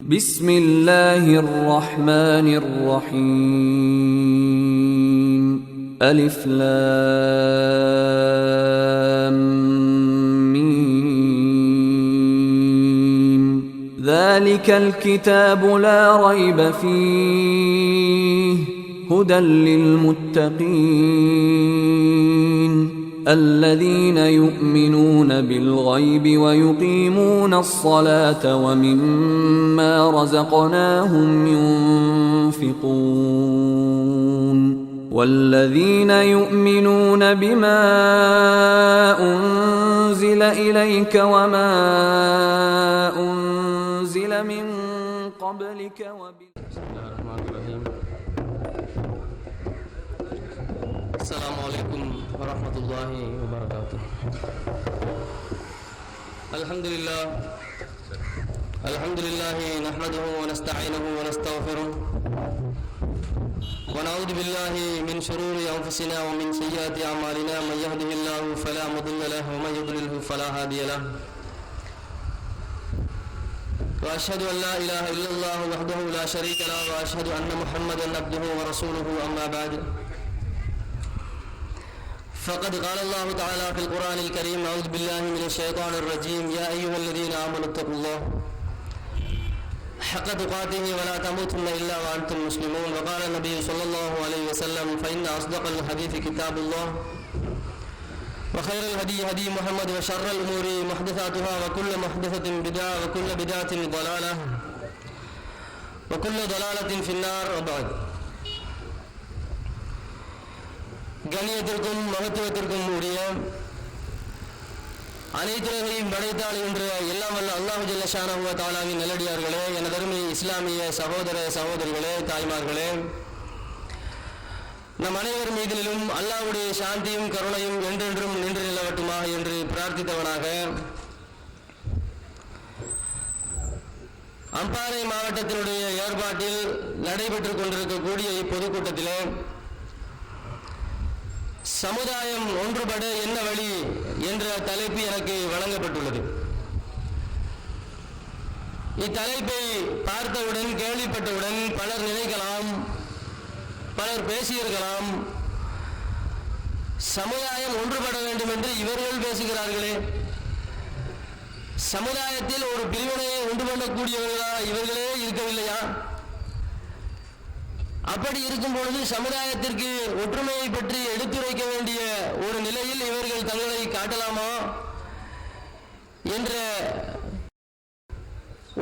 بسم الله الرحمن الرحيم ألف لام ميم ذلك الكتاب لا ريب فيه هدى للمتقين الذين يؤمنون بالغيب ويقيمون الصلاة ومما رزقناهم ينفقون والذين يؤمنون بما أنزل إليك وما أنزل من قبلك بسم الله الرحمن الرحيم. السلام عليكم ورحمة الله وبركاته. الحمد لله نحمده ونستعينه ونستغفره ونعوذ بالله من شرور أنفسنا ومن سيئات أعمالنا من يهده الله فلا مضل له ومن يضلله فلا هادي له وأشهد أن لا إله إلا الله وحده لا شريك له وأشهد أن محمدا عبده ورسوله أما بعد فقد قال الله تعالى في القرآن الكريم أعوذ بالله من الشيطان الرجيم يا أيها الذين آمنوا اتقوا الله حق تقاته ولا تموتن إلا وأنتم مسلمون وقال النبي صلى الله عليه وسلم فإن أصدق الحديث كتاب الله وخير الهدي هدي محمد وشر الأمور محدثاتها وكل محدثة بدعة وكل بدعة ضلالة وكل ضلالة في النار وبعد. கண்ணியத்திற்கும் மகத்துவத்திற்கும் உரிய அனைத்துலகையும் படைத்தாள் என்ற எல்லாம் வல்ல அல்லாஹு ஜல்ல ஷானஹு வ தஆலாவின் நல்லடியார்களே, எனதருமை இஸ்லாமிய சகோதர சகோதரிகளே, தாய்மார்களே, நம் அனைவர் மீதிலும் அல்லாஹ்வுடைய சாந்தியும் கருணையும் என்றென்றும் நின்று நிலவட்டுமாக என்று பிரார்த்தித்தவனாக அம்பாறை மாவட்டத்தினுடைய ஏற்பாட்டில் நடைபெற்றுக் கொண்டிருக்கக்கூடிய இப்பொதுக்கூட்டத்திலே சமுதாயம் ஒன்றுபட என்ன வழி என்ற தலைப்பு எனக்கு வழங்கப்பட்டுள்ளது. இத்தலைப்பை பார்த்தவுடன் கேள்விப்பட்டவுடன் பலர் நினைக்கலாம், பலர் பேசியிருக்கலாம், சமுதாயம் ஒன்றுபட வேண்டும் என்று இவர்கள் பேசுகிறார்களே, சமுதாயத்தில் ஒரு பிரிவினையை உண்டு பண்ணக்கூடியவர்களா இவர்களே இருக்கவில்லையா? அப்படி இருக்கும் பொழுது சமுதாயத்திற்கு ஒற்றுமையை பற்றி எடுத்துரைக்க வேண்டிய ஒரு நிலையில் இவர்கள் தங்களை காட்டலாமா என்ற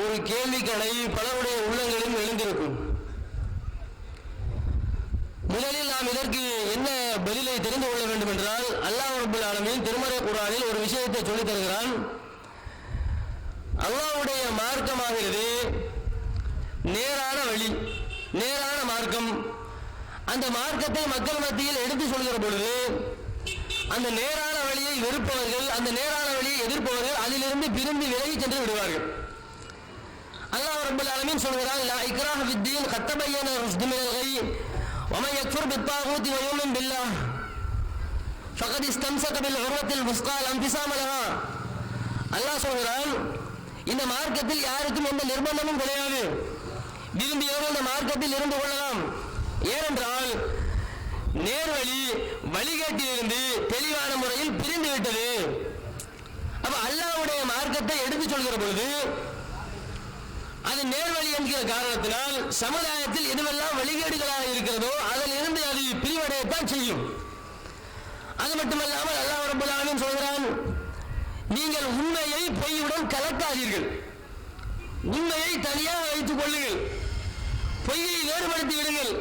ஒரு கேள்விக்கணை பலருடைய உள்ளங்களிலும் எழுந்திருக்கும். முதலில் நாம் இதற்கு என்ன பதிலை தெரிந்து கொள்ள வேண்டும் என்றால், அல்லாஹ் ரப்பல் ஆலமீன் திருமறை குர்ஆனில் ஒரு விஷயத்தை சொல்லித் தருகிறான். அல்லாஹ்வுடைய மார்க்கமாகிறது நேரான வழி, நேரான மார்க்கம். அந்த மார்க்கத்தை மக்கள் மத்தியில் எடுத்து சொல்கிற பொழுது அந்த நேரான வழியை வெறுப்பவர்கள், அந்த நேரான வழியை எதிர்ப்பவர்கள் அதிலிருந்து விரும்பி விலகி சென்று விடுவார்கள். அல்லாஹ் ரப்பல் ஆலமீன் சொல்கிறான், லா இக்ராஹ ஃபித்தீன் கத் தபய்யன ருஷ்து மினல் கய் வமன் யக்ஃபுர் பித்தாகூத் வ யுமின் பில்லாஹ் ஃபகத் இஸ்தம்ஸக பில் உர்வத்தில் வுஸ்கா லா இன்ஃபிஸாம லஹா. அல்லாஹ் சொல்கிறான், இந்த மார்க்கத்தில் யாருக்கும் எந்த நிர்பந்தமும் கிடையாது, விரும்பியவர்கள் இந்த மார்க்கத்தில் இருந்து கொள்ளலாம். ஏனென்றால் நேர்வழி வழிகாட்டிலிருந்து தெளிவான முறையில் பிரிந்து விட்டது. அப்ப அல்லாஹ்வுடைய மார்க்கத்தை எடுத்து சொல்கிற பொழுது அது நேர்வழி என்கிற காரணத்தினால் சமுதாயத்தில் எதுவெல்லாம் வழிகேடுகளாக இருக்கிறதோ அதில் இருந்து அது பிரிவடையத்தான் செய்யும். அது மட்டுமல்லாமல் அல்லாஹ் ரப்பல் ஆலமீன் சொல்கிறான், நீங்கள் உண்மையை பொய்யுடன் கலக்காதீர்கள், உண்மையை தனியாக வைத்துக் கொள்ளுங்கள், பொய்யை வேறுபடுத்தி விடுங்கள்.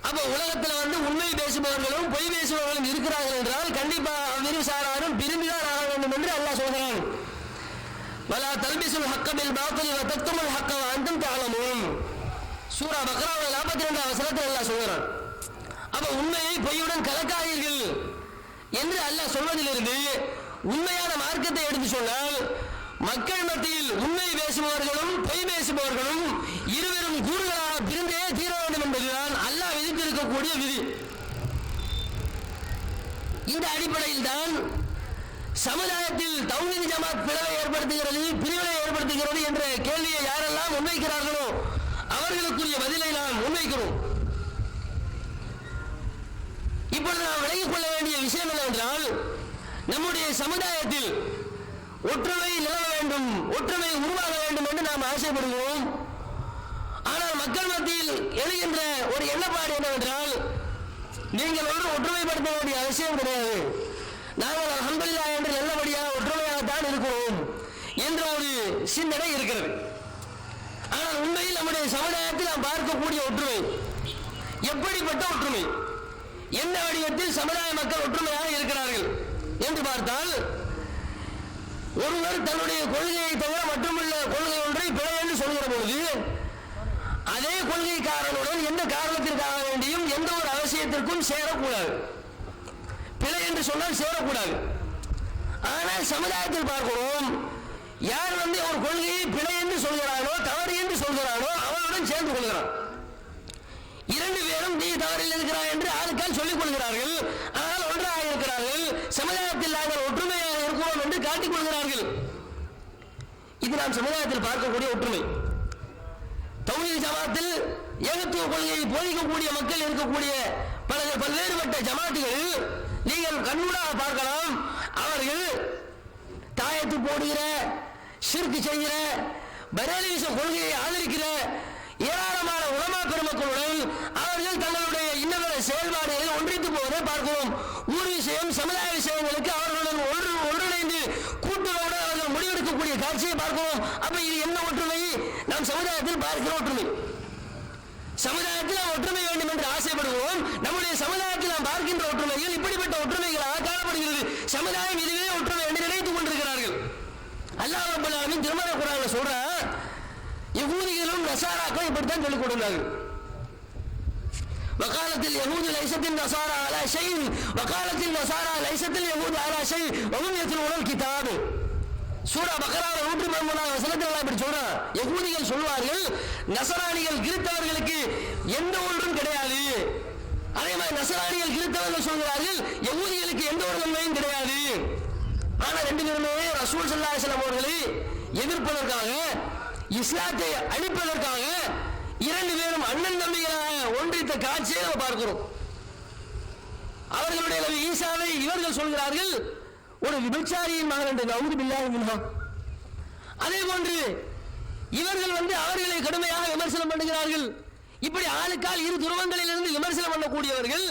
அப்ப உலகத்தில் உண்மை பேசுபவர்களும் பொய் பேசுபவர்களும் இருக்கிறார்கள் என்றால் கண்டிப்பாக அவ்விரு சாராரும் பிரிந்துதான் ஆக வேண்டும் என்று அல்லாஹ் சொல்கிறான். வலா தல்பிசுல் ஹக்க பில் பாத்தில் வ தக்துமுல் ஹக்க வ அன்தும் தஅலமூன். சூரா பக்ராவுடைய 42வது வசனத்தில் அல்லாஹ் சொல்கிறான். அப்ப உண்மையை பொய்யுடன் கலக்காதீர்கள் என்று அல்லாஹ் சொல்வதிலிருந்து உண்மையான மார்க்கத்தை எடுத்து சொன்னால் மக்கள் மத்தியில் உண்மை பேசுபவர்களும் பொய் பேசுபவர்களும் இருவரும் கூறுகளாக பிரிந்தே தீர வேண்டும் என்பதுதான் அல்லாஹ் விதித்திருக்கக்கூடிய விதி. இந்த அடிப்படையில் தான் சமுதாயத்தில் தௌஹீத் ஜமாத் பிளவை ஏற்படுத்துகிறது, பிரிவினை ஏற்படுத்துகிறது என்ற கேள்வியை யாரெல்லாம் முன்வைக்கிறார்களோ அவர்களுக்குரிய பதிலை நாம் முன்வைக்கிறோம். இப்பொழுது நாம் விளங்கிக் கொள்ள வேண்டிய விஷயம் என்னவென்றால், நம்முடைய சமுதாயத்தில் ஒற்றுமை நிலவ வேண்டும், ஒற்றுமை உருவாக வேண்டும் என்று நாம் ஆசைப்படுகிறோம். ஆனால் மக்கள் மத்தியில் எழுகின்ற ஒரு எண்ணப்பாடு என்னவென்றால், நீங்கள் ஒன்று ஒற்றுமைப்படுத்த வேண்டிய அவசியம் கிடையாது, நாங்கள் அல்ஹம்துலில்லாஹ் என்று நல்லபடியாக ஒற்றுமையாகத்தான் இருக்கிறோம் என்ற ஒரு சிந்தனை இருக்கிறது. ஆனால் உண்மையில் நம்முடைய சமுதாயத்தில் நாம் பார்க்கக்கூடிய ஒற்றுமை எப்படிப்பட்ட ஒற்றுமை, எந்த வடிவத்தில் சமுதாய மக்கள் ஒற்றுமையாக இருக்கிறார்கள் என்று பார்த்தால், ஒருவர் தன்னுடைய கொள்கையை தவிர மட்டுமுள்ள கொள்கை ஒன்றை பிழை என்று சொல்கிற பொழுது, அதே கொள்கைக்காரனுடன் எந்த காரணத்திற்காக வேண்டியும் எந்த ஒரு அவசியத்திற்கும் சேரக்கூடாது. பிழை என்று சொன்னால் சேரக்கூடாது. ஆனால் சமுதாயத்தில் பார்க்கிறோம், யார் ஒரு கொள்கையை பிழை என்று சொல்கிறானோ, தவறு என்று சொல்கிறானோ அவனுடன் சேர்ந்து கொள்கிறான். இரண்டு பேரும் நீ தவறில் இருக்கிறாய் என்று ஆளுக்கால் சொல்லிக் கொள்கிறார்கள். ஆனால் ஒன்றாக இருக்கிறார்கள். சமுதாயத்தில் நாங்கள் ஒற்றுமையாக இருக்கிறோம் என்று காட்டிக் கொள்கிறார்கள். இது நாம் சமுதாயத்தில் பார்க்கக்கூடிய ஒற்றுமை. தௌஹீத் ஜமாத்தில் ஏகத்துவ கொள்கையை போதிக்கக்கூடிய மக்கள் இருக்கக்கூடிய பல்வேறுபட்ட ஜமாத்துகளில் நீங்கள் கண்கூடாக பார்க்கலாம். அவர்கள் தாயத்து போடுகிற, ஷிர்க் செய்கிற, பரேலீச கொள்கையை ஆதரிக்கிற ஏராளமான உலமா பெருமக்களுடன் அவர்கள் தங்களுடைய இன்னவர செயல்பாடுகளில் ஒன்றித்து போவதை பார்க்கிறோம். ஊர் விஷயம், சமுதாய விஷயங்களுக்கு அவர்களுடன் ஒன்றிணைந்து கூட்டுறவுடன் அவர்கள் முடிவெடுக்கக்கூடிய காட்சியை பார்க்கிறோம். அப்ப இது என்ன ஒற்றுமை? நாம் சமுதாயத்தில் பார்க்கிற ஒற்றுமை. சமுதாயத்தில் நாம் ஒற்றுமை வேண்டும் என்று ஆசைப்படுவோம். நம்முடைய சமுதாயத்தில் நாம் பார்க்கின்ற ஒற்றுமைகள் இப்படிப்பட்ட ஒற்றுமைகளாக காணப்படுகிறது. சமுதாயம் இதுவே ஒற்றுமை என்று நினைத்துக் கொண்டிருக்கிறார்கள். அல்லாஹ் ரப்பல் ஆலமீன் திருமறை குர்ஆனில் சொல்றான், யகூதிகளும் நசாராக்களும் இப்படித்தான் சொல்லிக் கொடுத்தார்கள். வகாலத்தில் யகூது லைஸத்தில் நசாரா அலா ஷைஇன் வகாலத்தில் நசாரா லைஸத்தில் யகூது அலா ஷைஇன் வஹும் யத்லூனல் கிதாப். சூரா பக்ராவில் 113 வசனத்தில் அல்லாஹ் இப்படி சொல்றான், யகூதிகள் சொல்வார்கள் நசராணிகள் கிறிஸ்தவர்களுக்கு எந்த ஒன்றும் கிடையாது. அதே மாதிரி நசராணிகள் கிறிஸ்தவர்கள் சொல்கிறார்கள் யகூதிகளுக்கு எந்த ஒரு நன்மையும் கிடையாது. ஆனா ரெண்டு பேருமே ரசூல் ஸல்லல்லாஹு அலைஹி வஸல்லம் அவர்களை எதிர்ப்பதற்காக, இஸ்லாத்தை அழிப்பதற்காக இரண்டு பேரும் அண்ணன் தம்பிகளாக ஒன்றித்த காட்சியை நாம் பார்க்கிறோம். அவர்களுடைய நபி ஈசாவை இவர்கள் சொல்கிறார்கள் ஒரு விபச்சாரியின் மகன் என்று, நவுது பில்லாஹி மின்ஹா. அதே போன்று இவர்கள் அவர்களை கடுமையாக விமர்சனம் பண்ணுகிறார்கள். இப்படி ஆளுக்கால் இரு துருவங்களில் இருந்து விமர்சனம் பண்ணக்கூடியவர்கள்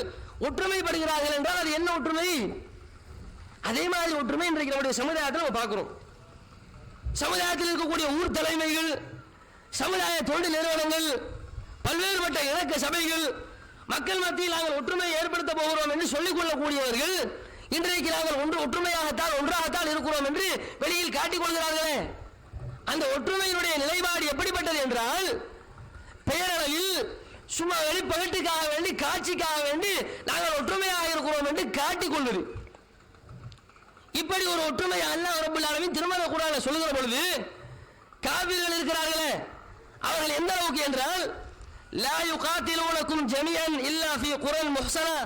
ஒற்றுமைப்படுகிறார்கள் என்றால் அது என்ன ஒற்றுமை? அதே மாதிரி ஒற்றுமை இன்றைக்கு நம்முடைய சமுதாயத்தில் நம்ம பார்க்கிறோம். சமுதாயத்தில் இருக்கக்கூடிய ஊர் தலைமைகள், சமுதாய தொண்டு நிறுவனங்கள், பல்வேறுபட்ட இணக்க சபைகள், மக்கள் மத்தியில் நாங்கள் ஒற்றுமையை ஏற்படுத்த போகிறோம் என்று சொல்லிக் கொள்ளக்கூடியவர்கள் இன்றைக்கு நாங்கள் ஒன்றாகத்தான் இருக்கிறோம் என்று வெளியில் காட்டிக் கொள்கிறார்களே. அந்த ஒற்றுமையினுடைய நிலைப்பாடு எப்படிப்பட்டது என்றால், பெயரளவில் சும்மா வெளிப்பகட்டுக்காக வேண்டி, காட்சிக்காக வேண்டி நாங்கள் ஒற்றுமையாக இருக்கிறோம் என்று காட்டிக் கொள்வது. இப்படி ஒரு ஒற்றுமை அல்லாஹ் ரப்பல் ஆலமீன் திருமறை குர்ஆனில் சொல்லுகிற பொழுது, காபிர்கள் இருக்கிறார்களே அவர்கள் எந்த அளவுக்கு என்றால், லா யுகாத்திலூனகும் ஜமீஅன் இல்லா ஃபீ குரல் முஹ்ஸனா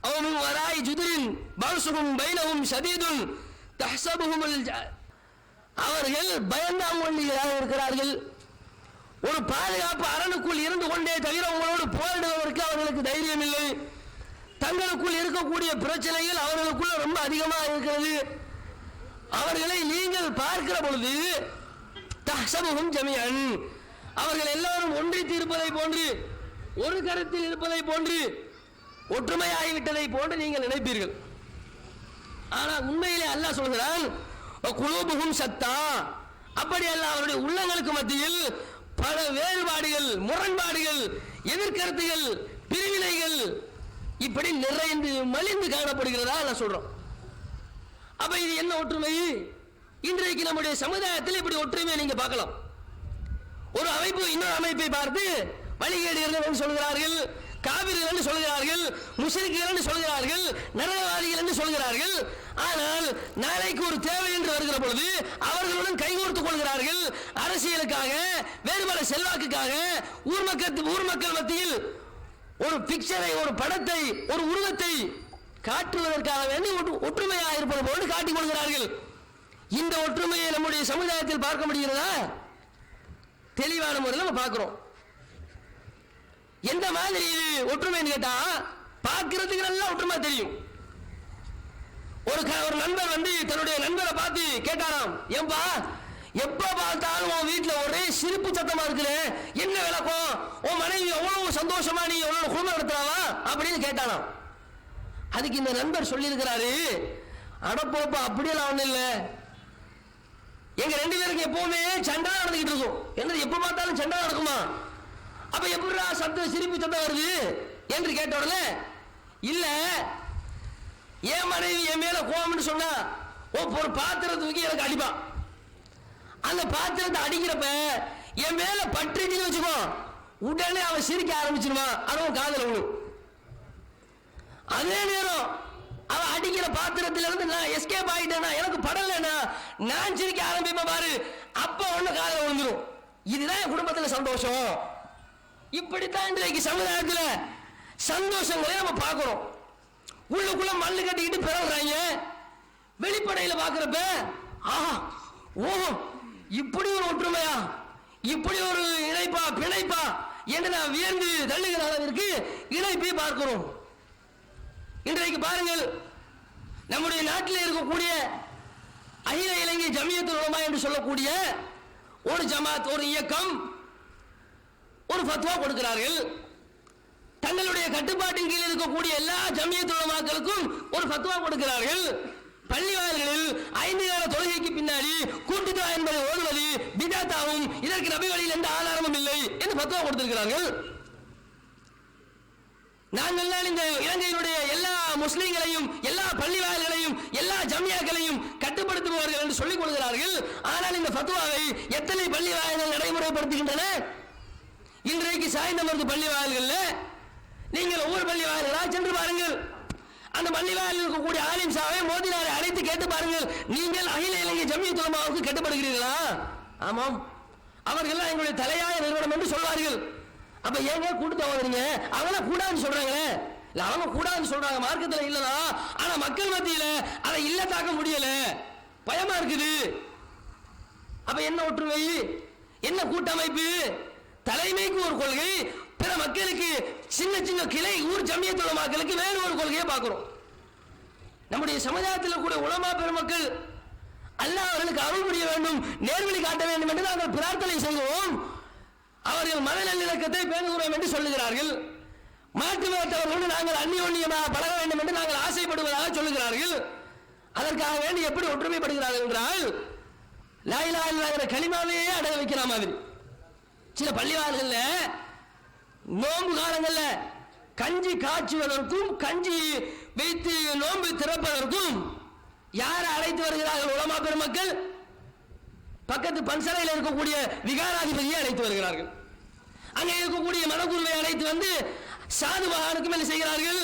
அவ் மின் வராஇ ஜுதுரின் பஅஸுஹும் பைனஹும் ஷதீதுன் தஹ்ஸபுஹுமுல் அவர்கள் பயந்தாங்கொள்ளிகளாக இருக்கிறார்கள். ஒரு பாதுகாப்பு அரணுக்குள் இருந்து கொண்டே தவிர உங்களோடு போரிடுவதற்கு அவர்களுக்கு தைரியம் இல்லை. தங்களுக்குள் இருக்கக்கூடிய பிரச்சனைகள் அவர்களுக்குள்ள ரொம்ப அதிகமாக இருக்கிறது. அவர்களை நீங்கள் பார்க்கிற பொழுது தஹ்ஸபுஹும் ஜமீஅன், அவர்கள் எல்லாரும் ஒன்றித்து இருப்பதை போன்று, ஒரு கருத்தில் இருப்பதை போன்று, ஒற்றுமையாகிவிட்டதை போன்று நீங்கள் நினைப்பீர்கள். ஆனால் உண்மையிலே அல்லாஹ் சொல்கிறான், குலூபுஹும் ஷத்தா. அப்படி அல்ல, அவருடைய உள்ளங்களுக்கு மத்தியில் பல வேறுபாடுகள், முரண்பாடுகள், எதிர்கருத்துகள், பிரிவினைகள் இப்படி நிறைந்து மலிந்து காணப்படுகிறதா நான் சொல்றோம். அப்ப இது என்ன ஒற்றுமை? இன்றைக்கு நம்முடைய சமுதாயத்தில் இப்படி ஒற்றுமையை நீங்க பார்க்கலாம். ஒரு அமைப்பு இன்னொரு அமைப்பை பார்த்து வழிகேடுகள் என்று சொல்கிறார்கள், காபிர்கள் என்று சொல்கிறார்கள், முஸ்லிம்கள் என்று சொல்கிறார்கள், நரகவாதிகள் என்று சொல்கிறார்கள். ஆனால் நாளைக்கு ஒரு தேவை என்று வருகிற பொழுது அவர்களுடன் கைகோர்த்துக் கொள்கிறார்கள். அரசியலுக்காக, வேறுபல செல்வாக்குக்காக, ஊர் மக்கள் மத்தியில் ஒரு பிக்சரை, ஒரு படத்தை, ஒரு உருவத்தை காட்டுவதற்காக வேண்டி ஒற்றுமையாக இருப்பது போன்று காட்டிக் கொள்கிறார்கள். இந்த ஒற்றுமையை நம்முடைய சமுதாயத்தில் பார்க்க முடிகிறதா? தெளிவான முறையில் நம்ம பார்க்கிறோம். எந்த மாதிரி ஒற்றுமைன்னு கேட்டா பார்க்கிறதுக்கு நல்லா ஒற்றுமை தெரியும். ஒரு நண்பர் வந்து தன்னுடைய நண்பரை பார்த்து கேட்டாராம், ஏன்பா எப்ப பார்த்தாலும் உன் வீட்டுல ஒரே சிரிப்பு சத்தமா இருக்குது, என்ன விளக்கம்? உன் மனைவி எவ்வளவு சந்தோஷமா நீ எவ்வளவு குடும்பம் நடத்துறாவா அப்படின்னு கேட்டானாம். அதுக்கு இந்த நண்பர் சொல்லி இருக்கிறாரு, அடப்போப்பா அப்படியெல்லாம் ஒண்ணு இல்ல, எங்க ரெண்டு பேருக்கு எப்பவுமே சண்டை நடந்துகிட்டு இருக்கும். என்ன எப்ப பார்த்தாலும் சண்டை நடக்குமா? அப்ப எப்படிடா சத்தம் சிரிப்பு சத்தம் வருது என்று கேட்ட உடனே, இல்ல என் மனைவி என் மேல கோவம்னு சொன்னா ஒரு பாத்திரத்தை தூக்கி எனக்கு அடிப்பான். அந்த பாத்திரத்தை அடிக்கிறப்ப என் மேல பற்றிச்சுன்னு வச்சுக்கோ, உடனே அவன் சிரிக்க ஆரம்பிச்சிருவான். அதுவும் காதல விழும். அதே நேரம் அவன் அடிக்கிற பாத்திரத்திலிருந்து நான் எஸ்கேப் ஆகிட்டேன்னா, எனக்கு படலைன்னா நான் சிரிக்க ஆரம்பிப்பேன் பாரு, அப்ப ஒண்ணு காதல விழுந்துரும். இதுதான் என் குடும்பத்துல சந்தோஷம். இப்படித்தான் இன்றைக்கு சமுதாயத்துல சந்தோஷங்களை நம்ம பார்க்கிறோம். உள்ளுக்குள்ள மல்லு கட்டிக்கிட்டு பிறகுறாங்க. வெளிப்படையில பாக்குறப்ப ஆஹா ஓஹோ இப்படி ஒரு ஒற்றுமையா, இப்படி ஒரு இணைப்பா பிணைப்பா என்று நான் வியந்து தள்ளுகிற அளவிற்கு இணைப்பை பார்க்கிறோம். இன்றைக்கு பாருங்கள், நம்முடைய நாட்டில் இருக்கக்கூடிய அகில இலங்கை ஜமியத்துல் உலமா என்று சொல்லக்கூடிய ஒரு ஜமாத், ஒரு இயக்கம் ஒரு ஃபத்வா கொடுக்கிறார்கள். தங்களுடைய கட்டுப்பாட்டின் கீழ் இருக்கக்கூடிய எல்லா ஜமியத்துல் உலமாக்களுக்கும் ஒரு ஃபத்வா கொடுக்கிறார்கள். பள்ளிவாயல்களில் 5 நேர தொழுகைக்கு பின்னாடி கூட்டுதுஆ என்பதை ஓதுவது பிதஅத்தாகும், இதற்கு நபி வழியில் எந்த ஆதாரமும் இல்லை என்று ஃபத்வா கொடுத்திருக்கிறார்கள். நாங்கள் இந்த இலங்கையினுடைய எல்லா முஸ்லிம்களையும் எல்லா பள்ளிவாயல்களையும் எல்லா ஜமியாக்களையும் கட்டுப்படுத்துபவர்கள் என்று சொல்லிக் கொள்கிறார்கள். ஆனால் இந்த ஃபத்வாவை எத்தனை பள்ளிவாயல்கள் நடைமுறைப்படுத்துகின்றன? இன்றைக்கு சாய்ந்தமர்ந்து பள்ளிவாயல்கள் நீங்கள் ஒவ்வொரு பள்ளிவாயல்களா சென்று பாருங்கள். அந்த பள்ளிவாயலில் இருக்கக்கூடிய ஆலிம் சாவை மோதினாரை அழைத்து கேட்டு பாருங்கள், நீங்கள் அகில இலங்கை ஜமியத்துல் உலமாவுக்கு கட்டுப்படுகிறீர்களா? ஆமாம், அவர்கள் எங்களுடைய தலையாய நிறுவனம் என்று சொல்வார்கள். அப்ப ஏங்க கூட்டத்தை ஓதுறீங்க? அவங்க கூடாதுன்னு சொல்றாங்களே. இல்ல அவங்க கூடாதுன்னு சொல்றாங்க, மார்க்கத்தில் இல்லனா, ஆனா மக்கள் மத்தியில அதை இல்லத்தாக்க முடியல, பயமா இருக்குது. அப்ப என்ன ஒற்றுமை, என்ன கூட்டமைப்பு? தலைமைக்கு ஒரு கொள்கை, பிற மக்களுக்கு சின்ன சின்ன கிளை ஊர் ஜமியத்துல் உலமாக்களுக்கு வேறு ஒரு கொள்கையை பார்க்கிறோம். நம்முடைய சமுதாயத்தில் கூட உலமா பெருமக்கள் அல்லாஹ் அவர்களுக்கு அருள் புரிய வேண்டும், நேர்வழி காட்ட வேண்டும் என்று நாங்கள் பிரார்த்தனை செய்கிறோம். அவர்கள் மன நல்லிணக்கத்தை பேணுகிறோம் என்று சொல்லுகிறார்கள். மாற்று மதத்தவர்களோடு நாங்கள் அந்நியோன்யமாக பழக வேண்டும் என்று நாங்கள் ஆசைப்படுவதாக சொல்லுகிறார்கள். அதற்காக வேண்டி எப்படி ஒற்றுமைப்படுகிறார்கள் என்றால், லா இலாஹ இல்லல்லாஹ் கலிமாவே அடக வைக்கிற மாதிரி. சில பள்ளிவாசல்ல நோன்பு காலங்கள்ல கஞ்சி காய்ச்சுவதற்கும் கஞ்சி வைத்து நோன்பு திறப்பதற்கும் யாரை அழைத்து வருகிறார்கள்? உலமா பெருமக்கள் பக்கத்து பன்சலையில் இருக்கக்கூடிய விகாராதிபதியை அழைத்து வருகிறார்கள். அங்கே இருக்கக்கூடிய மதகுருவை அழைத்து வந்து சாது மகானுக்கும் என்ன செய்கிறார்கள்?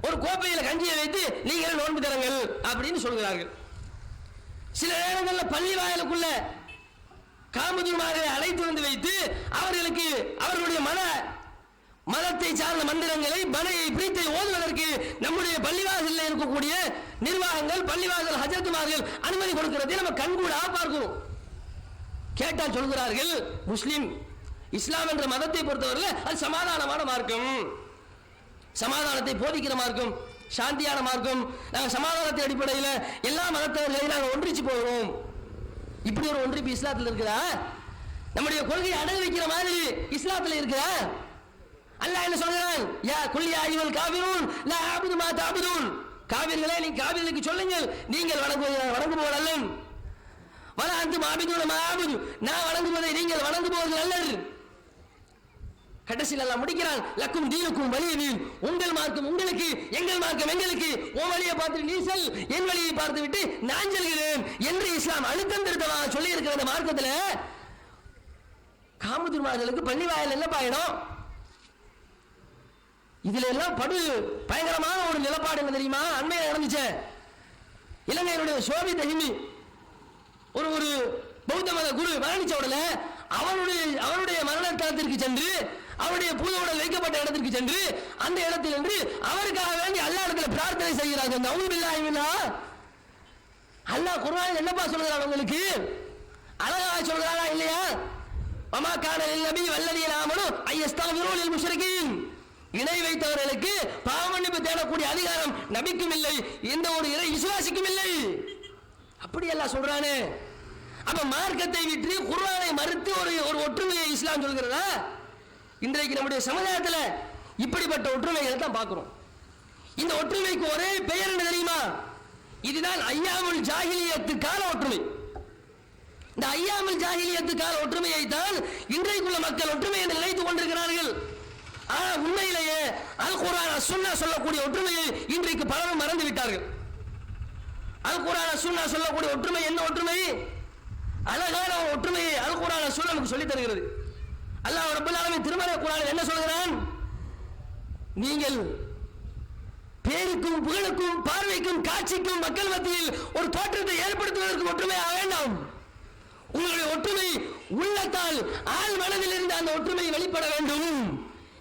ஒரு கோப்பையில் கஞ்சியை வைத்து நீங்கள் நோன்பு தருங்கள் அப்படின்னு சொல்கிறார்கள். சில நேரங்களில் பள்ளி வாயிலுக்குள்ள காமுதுமாரை அழைத்து வந்து வைத்து அவர்களுக்கு அவர்களுடைய மதத்தை சார்ந்த மந்திரங்களை பனையை பிரீத்தை ஓதுவதற்கு நம்முடைய பள்ளிவாசலில் இருக்கக்கூடிய நிர்வாகங்கள் பள்ளிவாசல் ஹஜரத்துமார்கள் அனுமதி கொடுக்கிறதை நம்ம கண்கூடாக பார்க்கிறோம். கேட்டால் சொல்கிறார்கள், முஸ்லிம் இஸ்லாம் என்ற மதத்தை பொறுத்தவரையில் அது சமாதானமான மார்க்கம், சமாதானத்தை போதிக்கிற மார்க்கம், சாந்தியான மார்க்கம். நாங்கள் சமாதானத்தை அடிப்படையில் எல்லா மதத்தவர்களையும் நாங்கள் ஒன்றிச்சு போகிறோம். இப்படி ஒரு ஒன்றிப்பு இஸ்லாத்தில் இருக்குதா? நம்முடைய கொள்கையை அடகு வைக்கிற மாதிரி இஸ்லாத்தில் இருக்குதா? அல்லாஹ் என்ன சொல்கிறான்? யா குல் யா அய்யுல் காஃபிரூன் லா அஅபுது மா தஅபுதூன். காஃபிர்களே, நீ காஃபிர்களுக்கு சொல்லுங்கள், நீங்கள் வணங்குபவர் அல்ல. வலா அன்தும் ஆபிதூன மா அஅபுது, நான் வணங்குவதை நீங்கள் வணங்குபவர்கள் அல்ல. கடைசியில் எல்லாம் முடிக்கிறான், லக்கும் தீனுக்கும் வலிய தீன், உங்கள் மார்க்கம் உங்களுக்கு, எங்கள் மார்க்கம் எங்களுக்கு, உன் வழியை பார்த்து நீ செல், என் வழியை பார்த்து விட்டு நான் செல்கிறேன் என்று இஸ்லாம் அழுத்தம் திருத்தமாக சொல்லி இருக்கிற அந்த மார்க்கத்தில் காமுதுமார்களுக்கு பள்ளி வாயில் என்ன பயணம்? இதுல எல்லாம் படு பயங்கரமான ஒரு நிலப்பாடு என்ன தெரியுமா? அண்மையை நடந்துச்சு. இலங்கையினுடைய சோபி தஹிமி ஒரு பௌத்த மத குரு மரணிச்ச உடனே அவருடைய மரண தலத்திற்கு சென்று அவருடைய பூதவுடல் வைக்கப்பட்ட இடத்திற்கு சென்று அந்த இடத்தில் நின்று அவருக்காக வேண்டி அல்லாஹ் இடத்துல பிரார்த்தனை செய்கிறார்கள். நவுதுபில்லாஹி மின்ஹு. அல்லாஹ் குர்ஆனில் என்னப்பா சொல்கிறான்? உங்களுக்கு அழகா சொல்கிறானா இல்லையா? வமா கான லில் நபி வல்லதீன ஆமனு ஐயஸ்தக்ஃபிரு லில் முஷ்ரிகீன். இணை வைத்தவர்களுக்கு பாவ மன்னிப்பு தேடக்கூடிய அதிகாரம் நபிக்கும் இல்லை, எந்த ஒரு இறை விசுவாசிக்கும் இல்லை. அப்படி எல்லாம் சொல்றானே. அப்ப மார்க்கத்தை விட்டு குர்ஆனை மறுத்து ஒரு ஒற்றுமையை இஸ்லாம் சொல்கிறதா? இன்றைக்கு நம்முடைய சமுதாயத்தில் இப்படிப்பட்ட ஒற்றுமைகளை தான் பார்க்கிறோம். இந்த ஒற்றுமைக்கு ஒரே பெயர் என்ன தெரியுமா? இதுதான் ஐயாமுல் ஜாஹிலியத்து கால ஒற்றுமை. இந்த ஐயாமுல் ஜாஹிலியத்து கால ஒற்றுமையை தான் இன்றைக்குள்ள மக்கள் ஒற்றுமை என்று நினைத்துக் கொண்டிருக்கிறார்கள். ஆனால் உண்மையிலேயே அல் குர்ஆன் சுன்னா சொல்லக்கூடிய ஒற்றுமையை இன்றைக்கு பலரும் மறந்து விட்டார்கள். அல் குர்ஆன் சுன்னா சொல்லக்கூடிய ஒற்றுமை என்ன ஒற்றுமை? அழகான ஒற்றுமையை அல் குர்ஆன் சுன்னா நமக்கு சொல்லித் தருகிறது. அல்லாஹ் ரப்பல் ஆலமீன் திருமறை குர்ஆனில் என்ன சொல்கிறான்? நீங்கள் பேருக்கும் புகழுக்கும் பார்வைக்கும் காட்சிக்கும் மக்கள் மத்தியில் ஒரு தோற்றத்தை ஏற்படுத்துவதற்கு ஒற்றுமையாக வேண்டாம். உங்களுடைய ஒற்றுமை உள்ளத்தால் ஆள் மனதில் இருந்து அந்த ஒற்றுமை வெளிப்பட வேண்டும்.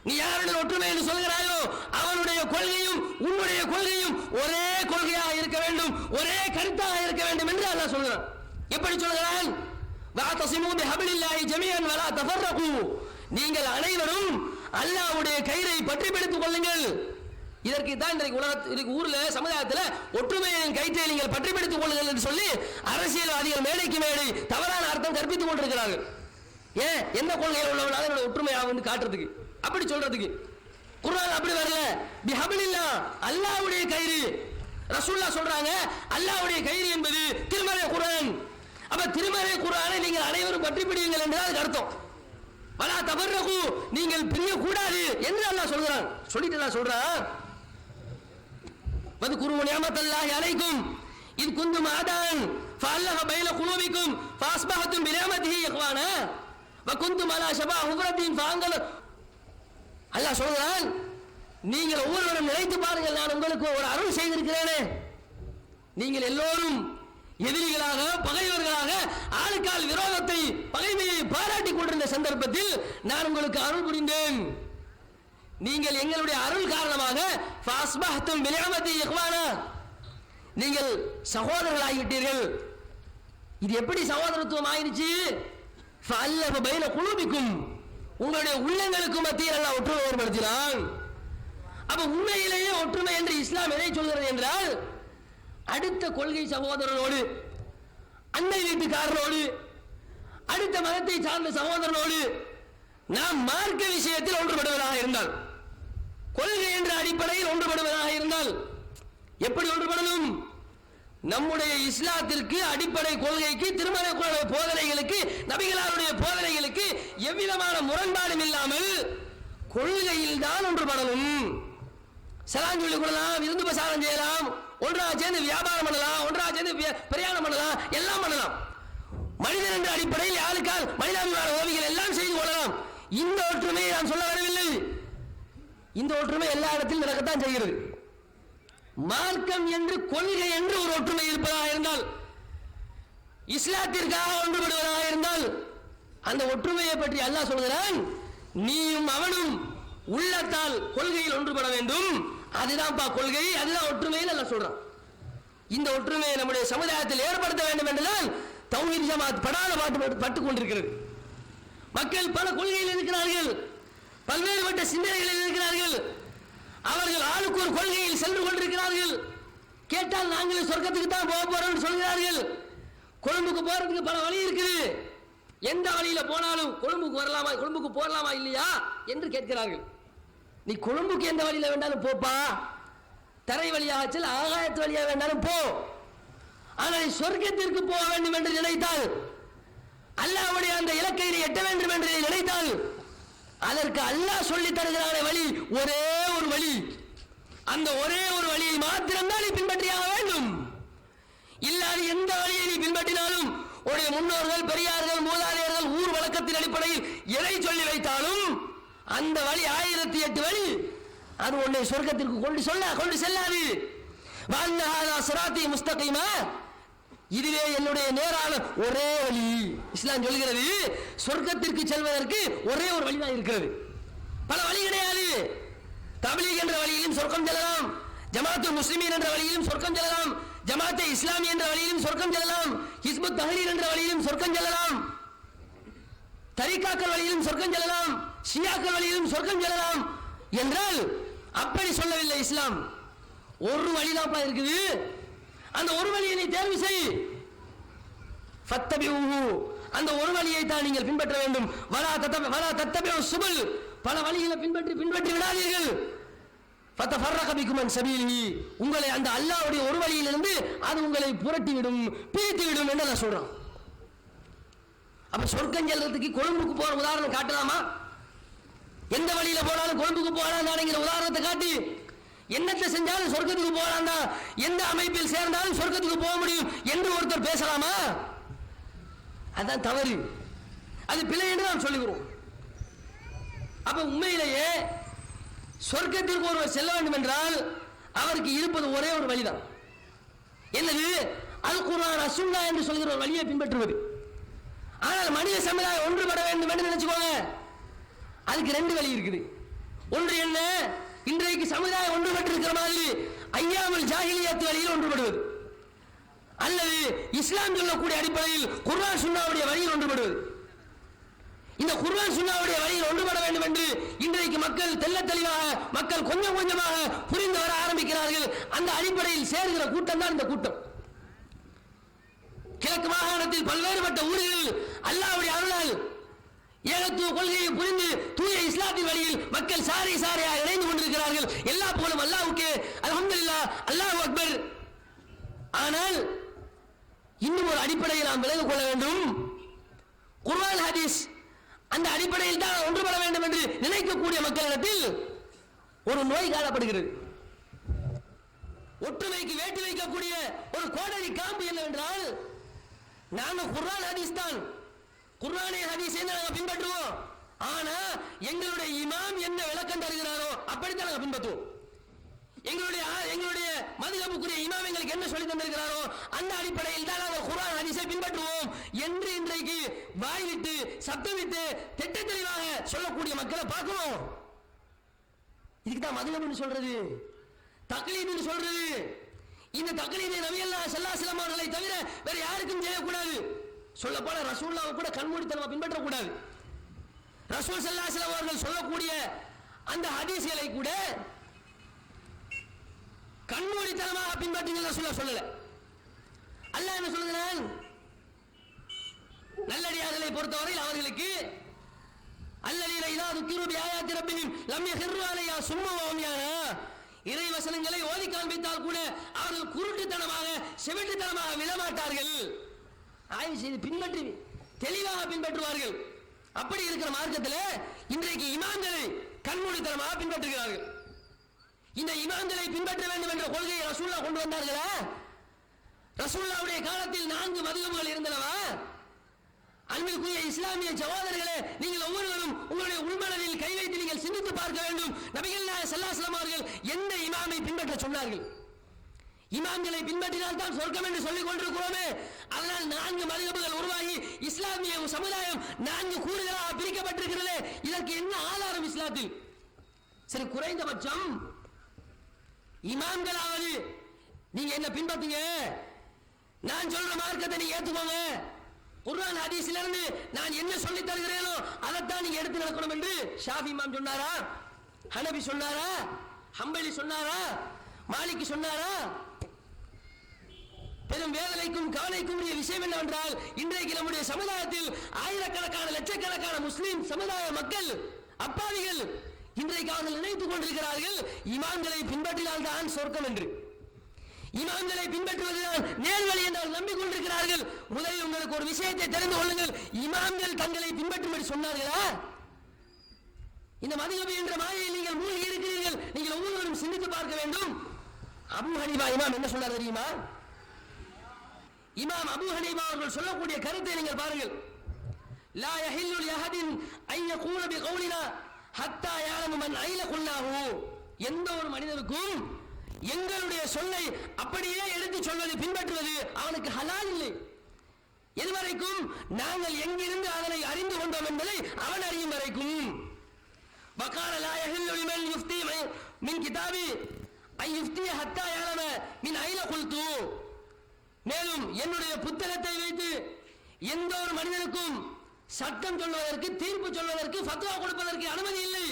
நீ யாருடைய ஒற்றுமை என்று சொல்கிறாயோ அவனுடைய கொள்கையும் உன்னுடைய கொள்கையும் ஒரே கொள்கையாக இருக்க வேண்டும், ஒரே கருத்தாக இருக்க வேண்டும் என்று அல்லாஹ் சொல்கிறான். எப்படி சொல்கிறான்? வஅதஸிமு பிஹப்லில்லாஹி ஜமீஅன் வலா தஃபர்ரகு. நீங்கள் அனைவரும் அல்லாஹ்வுடைய கயிறை பற்றி பிடித்துக் கொள்ளுங்கள். இதற்கு தான் இன்றைக்கு ஊர்ல சமுதாயத்தில் ஒற்றுமையின் கயிற்றை நீங்கள் பற்றி பிடித்துக் கொள்ளுங்கள் என்று சொல்லி அரசியல்வாதிகள் மேடைக்கு மேடை தவறான அர்த்தம் கற்பித்துக் கொண்டிருக்கிறார்கள். ஏன்? என்ன கொள்கையில் உள்ளவனால என்னோட ஒற்றுமையாக வந்து காட்டுறதுக்கு, அப்படி சொல்றதுக்கு. குர்ஆன் அப்படி வரல. பிஹப்லில்லாஹ் அல்லாஹ்வுடைய கயிறு. ரசூலுல்லாஹ் சொல்றாங்க அல்லாஹ்வுடைய கயிறு என்பது திருமறை குர்ஆன். அப்ப திருமறை குர்ஆனை நீங்கள் அனைவரும் பற்றி பிடியுங்கள் என்று அதுக்கு அர்த்தம். வலா தஃபர்ரகு, நீங்கள் பிரிய கூடாது என்று அல்லாஹ் சொல்றான். சொல்லிட்டு அல்லாஹ் சொல்றான், வذ்குரு நிஅமத்தல்லாஹி அலைக்கும் இத் குந்தும் ஆதான் ஃபஅல்லஹ பைன குலூபிக்கும் ஃபஅஸ்பஹதும் பிநிஅமதிஹி இக்வானா வகுந்தும் அலா ஷபா ஹுஃரத்தின் ஃபஅங்கல. அல்லாஹ் சொல்றான், நீங்கள் ஒவ்வொருவரும் நினைத்து பாருங்கள், நான் உங்களுக்கு ஒரு அருள் செய்திருக்கிறேனே. நீங்கள் எல்லோரும் எதிரிகளாக பகைவர்களாக ஆளுக்கால் விரோதத்தை பகைமையை பாராட்டி கொண்டிருந்த சந்தர்ப்பத்தில் நான் உங்களுக்கு அருள் புரிந்தேன். நீங்கள் எங்களுடைய அருள் காரணமாக ஃபஅஸ்பஹதும் பிநிஅமதி இக்வானா, நீங்கள் சகோதரர்களாகிவிட்டீர்கள். இது எப்படி சகோதரத்துவம் ஆயிருச்சு? ஃபஅல்லஃப பைன குலூபிக்கும், உங்களுடைய உள்ளங்களுக்கு மத்தியில் அல்லாஹ் ஒற்றுமை ஏற்படுத்தினான். அப்ப உண்மையிலேயே ஒற்றுமை என்று இஸ்லாம் எதை சொல்கிறது என்றால், அடுத்த கொள்கை சகோதரனோடு, அன்னை வீட்டுக்காரனோடு, அடுத்த மதத்தை சார்ந்த சகோதரனோடு நாம் மார்க்க விஷயத்தில் ஒன்றுபடுவதாக இருந்தால், கொள்கை என்ற அடிப்படையில் ஒன்றுபடுவதாக இருந்தால் எப்படி ஒன்றுபடணும்? நம்முடைய இஸ்லாத்திற்கு அடிப்படை கொள்கைக்கு திருமறை போதனைகளுக்கு நபிகளாருடைய போதனைகளுக்கு எவ்விதமான முரண்பாடும் இல்லாமல் கொள்கையில் தான் ஒன்றுபடணும். சலாம் சொல்லிக் கொள்ளலாம், விருந்து பிரசாரம் செய்யலாம், ஒன்றாக சேர்ந்து வியாபாரம் பண்ணலாம், ஒன்றாக சேர்ந்து பிரயாணம் பண்ணலாம், எல்லாம் பண்ணலாம். மனிதன் என்ற அடிப்படையில் யாருக்கால் மனிதாபிமான ஓவிகள் எல்லாம் செய்து கொள்ளலாம். இந்த ஒற்றுமையை நான் சொல்ல வரவில்லை. இந்த ஒற்றுமை எல்லா இடத்திலும் நடக்கத்தான் செய்கிறது. மார்க்கம் என்று கொள்கை என்று ஒரு ஒற்றுமை இருப்பதாக இருந்தால், இஸ்லாத்திற்காக ஒன்றுபடுவதாக இருந்தால், அந்த ஒற்றுமையை பற்றி அல்லாஹ் சொல்கிறான், நீயும் அவனும் உள்ளத்தால் கொள்கையில் ஒன்றுபட வேண்டும். அதுதான்ப்பா கொள்கை, அதுதான் ஒற்றுமையில் அல்லாஹ் சொல்றான். இந்த ஒற்றுமையை நம்முடைய சமுதாயத்தில் ஏற்படுத்த வேண்டும் என்றுதான் தௌஹீத் ஜமாத் படாத பட்டுக் கொண்டிருக்கிறது. மக்கள் பல கொள்கையில் இருக்கிறார்கள், பல்வேறுபட்ட சிந்தனைகளில் இருக்கிறார்கள். அவர்கள் ஆளுக்கு ஒரு கொள்கையில் சென்று கொண்டிருக்கிறார்கள். கேட்டால் நாங்கள் சொர்க்கத்துக்கு தான் போக போறோம் சொல்கிறார்கள். கொழும்புக்கு போறதுக்கு பல வழி இருக்குது, எந்த வழியில போனாலும் கொழும்புக்கு வரலாமா, கொழும்புக்கு போகலாமா இல்லையா என்று கேட்கிறார்கள். நீ கொழும்புக்கு எந்த வழியில வேண்டாலும் போப்பா, தரை வழியாக செல், ஆகாயத்து வழியாக வேண்டாலும் போ. ஆனால் சொர்க்கத்திற்கு போக வேண்டும் என்று நினைத்தால், அல்லாஹ்வுடைய அந்த இலக்கை எட்ட வேண்டும் என்று நினைத்தால், அதற்கு அல்லாஹ் சொல்லி தருகிறான வழி ஒரே ஒரு வழி. அந்த ஒரே ஒரு வழியை மாத்திரம்தான் நீ பின்பற்றியாக வேண்டும். இல்லாது எந்த வழியை நீ பின்பற்றினாலும், உடைய முன்னோர்கள், பெரியார்கள், மூதாதையர்கள் ஊர் வழக்கத்தின் அடிப்படையில் எதை சொல்லி வைத்தாலும் அந்த வழி 1008 வழி, அது உன்னை சொர்க்கத்திற்கு கொண்டு செல்லாது. வஅன்னஹாதா சிராத்தி முஸ்தகீமா, இதுவே என்னுடைய நேரான ஒரே வழி. இஸ்லாம் சொல்கிறது சொர்க்கத்திற்கு செல்வதற்கு ஒரே ஒரு வழிதான் இருக்கிறது. பல வழி கிடையாது. தப்லீக் என்ற வழியிலும் சொர்க்கம் செல்லலாம், ஜமாத்துல் முஸ்லிமீன் என்ற வழியிலும் சொர்க்கம் செல்லலாம், ஜமாத்தே இஸ்லாமி என்ற வழியிலும் சொர்க்கம் செல்லலாம், ஹிஸ்புத் தஹ்ரீர் என்ற வழியிலும் சொர்க்கம் செல்லலாம், தரிகாக்கள் வழியிலும் சொர்க்கம் செல்லலாம், ஷியாக்கள் வழியிலும் சொர்க்கம் செல்லலாம் என்றால் அப்படி சொல்லவில்லை இஸ்லாம். ஒரு வழிதான்ப்பா இருக்குது, அந்த ஒரு வழியை நீ தேர்வு செய். ஃபத்தபிஊஹு, அந்த ஒரு வழியை தான் நீங்கள் பின்பற்ற வேண்டும். வலா தத்தபிஉ சுபுல், பல வழிகளை பின்பற்றி விடாதீர்கள். ஃபதஃபர்ரக பிக்கும் அன் சபீலிஹி, உங்களை அந்த அல்லாஹ்வுடைய ஒரு வழியிலிருந்து அது உங்களை புரட்டி விடும், பிரித்து விடும் என்று அல்லாஹ் சொல்றான். அப்ப சொர்க்கம் செல்றதுக்கு கொழும்புக்கு போற உதாரணம் காட்டலாமா? எந்த வழியில போனாலும் கொழும்புக்கு போகலாம்ங்கிற உதாரணத்தை காட்டி என்னத்தை செஞ்சாலும் சொர்க்கத்துக்கு போகலாம்டா, எந்த அமைப்பில் சேர்ந்தாலும் சொர்க்கத்துக்கு போக முடியும் என்று ஒருத்தர் பேசலாமா? அதான் தவறு, அது பிழை என்று நாம் சொல்லுகிறோம். அப்ப உண்மையிலேயே சொர்க்கத்திற்கு ஒருவர் செல்ல வேண்டும் என்றால் அவருக்கு இருப்பது ஒரே ஒரு வழிதான். என்னது? அல் குர்ஆன் அசுன்னா என்று சொல்கிற ஒரு வழியை பின்பற்றுவது. ஆனால் மனித சமுதாயம் ஒன்றுபட வேண்டும் என்று நினைச்சுக்கோங்க, அதுக்கு ரெண்டு வழி இருக்குது. ஒன்று என்ன? இன்றைக்கு சமுதாயம் ஒன்றுபட்டு இருக்கிற மாதிரி ஐயாமுல் ஜாஹிலியத் வழியில் ஒன்றுபடுவது, அல்லது இஸ்லாம் சொல்லக்கூடிய அடிப்படையில் குர்ஆன் சுன்னாவுடைய வழியில் ஒன்றுபடுவது. இந்த குர்ஆன் சுன்னாவுடைய வழியில் ஒன்றுபட வேண்டும் என்று இன்றைக்கு மக்கள் தெள்ள தெளிவாக, மக்கள் கொஞ்சம் கொஞ்சமாக புரிந்து வர ஆரம்பிக்கிறார்கள். அந்த அடிப்படையில் சேர்கிற கூட்டம் தான் இந்த கூட்டம். கிழக்கு மாகாணத்தில் பல்வேறுபட்ட ஊர்களில் அல்லாஹ்வுடைய அருளால் ஏகத்துவ கொள்கையை புரிந்து தூய இஸ்லாத்தின் வழியில் மக்கள் சாரி சாரியாக இணைந்து கொண்டிருக்கிறார்கள். எல்லா புகழும் அல்லாஹ்வுக்கே, அல்ஹம்துலில்லாஹ், அல்லாஹு அக்பர். ஆனால் இன்னும் ஒரு அடிப்படையில் நாம் விலகிக் கொள்ள வேண்டும். குர்ஆன் ஹதீஸ் அந்த அடிப்படையில் தான் ஒன்றுபட வேண்டும் என்று நினைக்கக்கூடிய மக்களிடத்தில் ஒரு நோய் காணப்படுகிறது. ஒற்றுமைக்கு வேட்டு வைக்கக்கூடிய ஒரு கோடரி காம்பு என்னவென்றால், நாங்க குர்ஆன் ஹதீஸ் தான், குர்ஆனை ஹதீஸை நாங்கள் பின்பற்றுவோம். ஆனா எங்களுடைய இமாம் என்ன விளக்கம் தருகிறாரோ அப்படித்தான் நாங்கள் பின்பற்றுவோம். எங்களுடைய மதுஹபுக்குரிய இமாம் எங்களுக்கு என்ன சொல்லி தந்திருக்கிறாரோ அந்த அடிப்படையில் தான் நாங்கள் குர்ஆன் ஹதீஸை பின்பற்றுவோம் என்று இன்றைக்கு வாய்விட்டு சத்தமிட்டு திட்ட தெளிவாக சொல்லக்கூடிய மக்களை பார்க்கணும். இதுக்கு தான் மதுஹப்னு சொல்றது, தக்லீதுன்னு சொல்றது. இந்த தக்லீதை நபி ஸல்லல்லாஹு அலைஹி வஸல்லம் அவர்களை தவிர வேற யாருக்கும் செய்யக்கூடாது. சொல்ல போல ரசூலுல்லாஹ்வை கூட கண்மூடித்தனமா பின்பற்றக்கூடாது. ரசூல் ஸல்லல்லாஹு அலைஹி வஸல்லம் அவர்கள் சொல்லக்கூடிய அந்த ஹதீஸ்களை கூட கண்மூடித்தனமாக பின்பற்றுங்கள் ரசூலுல்லாஹ் சொல்லல. அல்லாஹ் என்ன சொல்லுகிறான்? நல்லடியார்களை பொறுத்தவரையில் அவர்களுக்கு அல்லதீன இதா துக்கிரு பிஆயாத்தி ரப்பிஹிம் லம் யஹிர்ரு அலைஹா சும்ம வ உம்யானா, இறை வசனங்களை ஓதி காண்பித்தால் கூட அவர்கள் குருட்டுத்தனமாக செவிட்டுத்தனமாக விழமாட்டார்கள். ஆய்வு செய்து பின்பற்றி தெளிவாக பின்பற்றுவார்கள். அப்படி இருக்கிற மார்க்கத்தில் இன்றைக்கு இமாம்களை கண்மூடித்தனமாக பின்பற்றுகிறார்கள். இந்த இமாம்களை பின்பற்ற வேண்டும் என்ற கொள்கையை ரசூலுல்லாஹ் கொண்டு வந்தார்களா? ரசூலுல்லாஹ்வுடைய காலத்தில் 4 மதுஹபுகள் இருந்தனவா? அன்பிற்குரிய இஸ்லாமிய சகோதரர்களே, நீங்கள் ஒவ்வொருவரும் உங்களுடைய உள்மனதில் கை வைத்து நீங்கள் சிந்தித்து பார்க்க வேண்டும். நபிகள் நாயகம் ஸல்லல்லாஹு அலைஹி வஸல்லம் அவர்கள் எந்த இமாமை பின்பற்ற சொன்னார்கள்? இமாம்களை பின்பற்றினால் தான் சொர்க்கம் என்று சொல்லிக் கொண்டிருக்கிறோமே. அதனால் 4 மதுஹபுகள் உருவாகி இஸ்லாமிய சமுதாயம் 4 கூறுகளாக பிரிக்கப்பட்டிருக்கிறது. இதற்கு என்ன ஆதாரம் இஸ்லாத்தில்? சரி, குறைந்தபட்சம் இமாம்களாவது நீங்க என்ன பின்பற்றுங்க, நான் சொல்ற மார்க்கத்தை நீங்க ஏத்துக்கோங்க, குர்ஆன் ஹதீஸ்ல இருந்து நான் என்ன சொல்லி தருகிறேனோ அதைத்தான் நீங்க எடுத்து நடக்கணும் என்று ஷாஃபி இமாம் சொன்னாரா? ஹனபி சொன்னாரா? ஹம்பலி சொன்னாரா? மாலிகி சொன்னாரா? பெரும் வேதனைக்கும் கவலைக்கும் விஷயம் என்னவென்றால், இன்றைக்கு நம்முடைய சமுதாயத்தில் ஆயிரக்கணக்கான லட்சக்கணக்கான முஸ்லிம் சமுதாய மக்கள் அப்பாவிகள் இன்றைக்கு அவர்கள் நினைத்துக் கொண்டிருக்கிறார்கள் இமாம்களை பின்பற்றினால் தான் சொர்க்கம் என்று. இமாம்களை பின்பற்றுவதுதான் நேர்வழி என்று நம்பிக்கொண்டிருக்கிறார்கள். முதலில் உங்களுக்கு ஒரு விஷயத்தை தெரிந்து கொள்ளுங்கள், இமாம்கள் தங்களை பின்பற்றும்படி சொன்னார்களா? இந்த மதுஹப் என்ற மாயையில் நீங்கள் மூழ்கி இருக்கிறீர்கள். நீங்கள் ஒவ்வொருவரும் சிந்தித்து பார்க்க வேண்டும். அபூ ஹனீஃபா இமாம் என்ன சொன்னார் தெரியுமா? இமாம் அபூ ஹனீஃபா அவர்கள் சொல்லக்கூடிய கருத்தை நீங்கள் பாருங்கள். லா யஹில்லு லிஅஹதின் அன் யகூல பிகௌலினா ஹத்தா யஅலமு மன் ஐல குல்லாஹு, எந்த ஒரு மனிதனுக்கும் எங்களுடைய சொல்லை அப்படியே எடுத்து சொல்வது பின்பற்றுவது அவனுக்கு ஹலால் இல்லை. எதுவரைக்கும்? நாங்கள் எங்கிருந்து அதனை அறிந்து கொண்டோம் என்பதை அவன் அறியும் வரைக்கும். وقال لا يحل لمن يفتي من كتابي أن يفتي حتى يعلم من أين قلت. மேலும் என்னுடைய புத்தகத்தை வைத்து எந்த ஒரு மனிதனுக்கும் சட்டம் சொல்வதற்கு, தீர்ப்பு சொல்வதற்கு, ஃபத்வா கொடுப்பதற்கு அனுமதி இல்லை.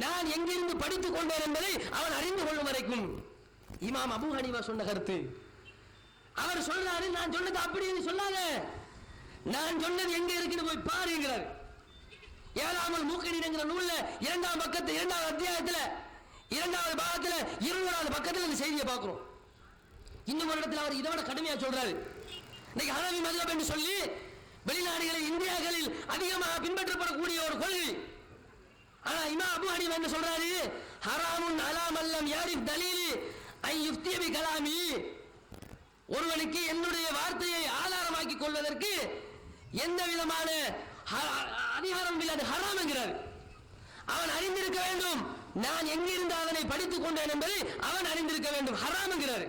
நான் எங்கிருந்து படித்துக் கொண்டேன் என்பதை அவன் அறிந்து கொள்ளும் வரைக்கும். இமாம் அபூ ஹனீஃபா சொன்ன கருத்து. அவர் சொல்றாரு, நான் சொன்னது அப்படின்னு சொல்லாத, நான் சொன்னது எங்க இருக்குன்னு போய் பாருங்கிறார். ஏழாமல் மூக்கனீர் என்கிற நூல்ல 2ஆம் பக்கத்து 2வது அத்தியாயத்துல 2வது பாகத்துல 20வது பக்கத்துல இந்த செய்தியை பார்க்கிறோம். இன்னும் ஒரு இடத்துல அவர் இதோட கடுமையா சொல்றாரு. இன்னைக்கு ஹனஃபி மத்ஹப் என்று சொல்லி வெளிநாடுகளில், இந்தியாக்களில் அதிகமாக பின்பற்றப்படக்கூடிய ஒரு கொள்கை. ஆனா இமாம் அபூ ஹனீஃபா என்ன சொல்றாரு? ஹராமுன் அலா மல்லம் யாரிஃப் தலீலி ஐ யுஃப்தி பி கலாமி. ஒருவனுக்கு என்னுடைய வார்த்தையை ஆதாரமாக்கிக் கொள்வதற்கு எந்த விதமான அதிகாரம் இல்லை, அது ஹராம் என்கிறார். அவன் அறிந்திருக்க வேண்டும், நான் எங்கிருந்து அதனை படித்துக் கொண்டேன் என்பதை அவன் அறிந்திருக்க வேண்டும், ஹராம் என்கிறார்.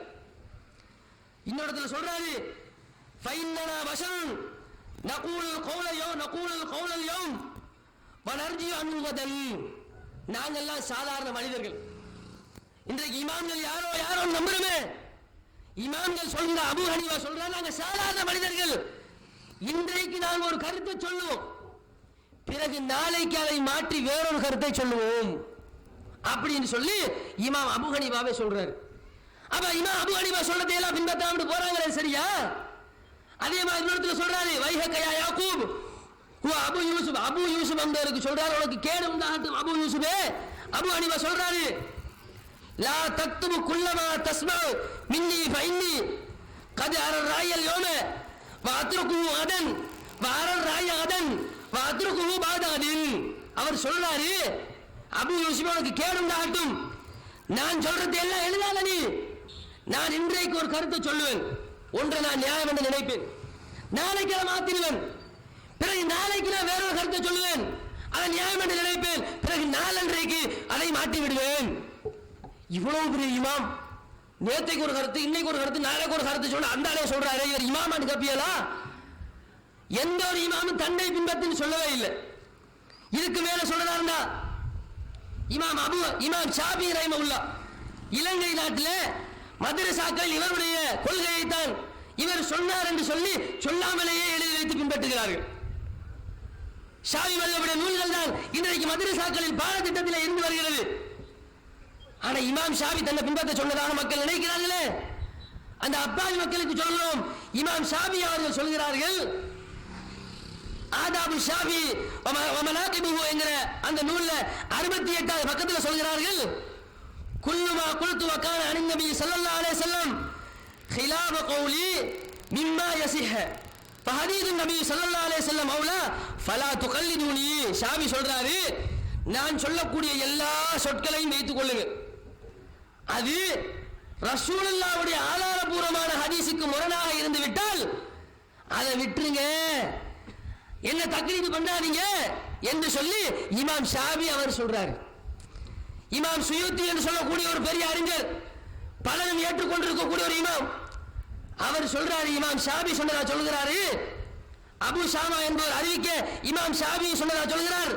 இன்னொரு சொல்றாரு, ஃபைன்னனா பஷரன் நகூலுல் கௌலல் யௌம் வனர்ஜி அன்ஹு கதன். நாங்கெல்லாம் சாதாரண மனிதர்கள். இன்றைக்கு இமாம்கள் யாரோ நம்புறமே. இமாம்கள் சொல்ற, அபூ ஹனீஃபா சொல்றாங்க, நாங்க சாதாரண மனிதர்கள். இன்றைக்கு நாங்கள் ஒரு கருத்தை சொல்லுவோம், பிறகு நாளைக்கு அதை மாற்றி வேறொரு கருத்தை சொல்லுவோம் அப்படின்னு சொல்லி இமாம் அபூ ஹனீஃபாவே சொல்றாரு. அப்ப இமாம் அபூ ஹனீஃபா சொல்றதை எல்லாம் பின்பற்றாம போறாங்க, சரியா? அதே மாதிரி இன்னொருத்தர் சொல்றாரு, வைஹக்கயா யாக்கூப் அபு யூசுப். அபு யூசுப் என்பவருக்கு சொல்றாரு, உனக்கு கேடு உண்டாகட்டும் அபு யூசுபே. அபூ ஹனீஃபா சொல்றாரு, லா தக்துபு குல்லமா தஸ்மஉ மின்னி ஃபஇன்னி கத் அரல் ராயல் யௌம வஅத்ருகுஹு அதன் வஅரல் ராய அதன் வஅத்ருகுஹு பஅத அதின். அவர் சொல்றாரு, அபு யூசுப் உனக்கு கேடு உண்டாகட்டும், நான் சொல்றது எல்லாம் எழுதாத நீ. நான் இன்றைக்கு ஒரு கருத்தை சொல்லுவேன், ஒன்றை நான் நியாயம் என்று நினைப்பேன், நாளைக்கு அதை மாத்திடுவேன், பிறகு நாளைக்கு நான் வேறொரு கருத்தை சொல்லுவேன், அதை நியாயம் என்று நினைப்பேன், பிறகு நாளன்றைக்கு அதை மாற்றி விடுவேன். இவ்வளவு பெரிய இமாம் நேத்தைக்கு ஒரு கருத்து, இன்னைக்கு ஒரு கருத்து, நாளைக்கு ஒரு கருத்து சொல்ல அந்த ஆளே சொல்றாரு, இவர் இமாமான்னு கப்பியலா? எந்த ஒரு இமாமும் தன்னை பின்பற்றின்னு சொல்லவே இல்லை. இதுக்கு மேல சொல்றாருன்னா இமாம் ஷாஃபி ரஹிமஹுல்லாஹ் இலங்கை நாட்டில் மதரசாக்கள் இவருடைய கொள்கையை தான் இவர் சொன்னார் என்று சொல்லி சொல்லாமலேயே எழுதி வைத்து பின்பற்றுகிறார்கள். ஷாஃபி மத்ஹபுடைய நூல்கள் தான் இன்றைக்கு மதரசாக்களில் பாடத்திட்டத்தில் இருந்து வருகிறது. ஆனா இமாம் ஷாஃபி தன்னை பின்பற்ற சொன்னதாக மக்கள் நினைக்கிறார்களே, அந்த அப்பாவி மக்களுக்கு சொல்கிறோம், இமாம் ஷாஃபி அவர்கள் சொல்கிறார்கள், ஆதாபு ஷாஃபி வ மனாகிபுஹு என்கிற அந்த நூல்ல 68வது பக்கத்தில் சொல்கிறார்கள், குல்லுமா குல்து வகான அன் நபி ஸல்லல்லாஹு அலைஹி வஸல்லம் خلاف قولي مما يصح فحديث النبي صلى الله عليه وسلم اولى فلا تقلدوني. ஷாஃபி சொல்றாரு, நான் சொல்லக்கூடிய எல்லா சொற்களையும் வைத்துக் கொள்ளுங்க, அது ரசூலுல்லாஹ்வுடைய ஆதாரபூர்வமான ஹதீஸுக்கு முரணாக இருந்து விட்டால் அதை விட்டுருங்க, என்ன தக்லீது பண்ணாதீங்க என்று சொல்லி இமாம் ஷாஃபி அவர் சொல்றாரு. இமாம் சுயூத்தி என்று சொல்லக்கூடிய ஒரு பெரிய அறிஞர், பலரும் ஏற்றுக்கொண்டிருக்கக்கூடிய ஒரு இமாம், அவர் சொல்றாரு, இமாம் ஷாஃபி சொன்னதா சொல்கிறாரு, அபு ஷாமா என்பவர் அறிவிக்க இமாம் ஷாஃபி சொன்னதா சொல்கிறார்,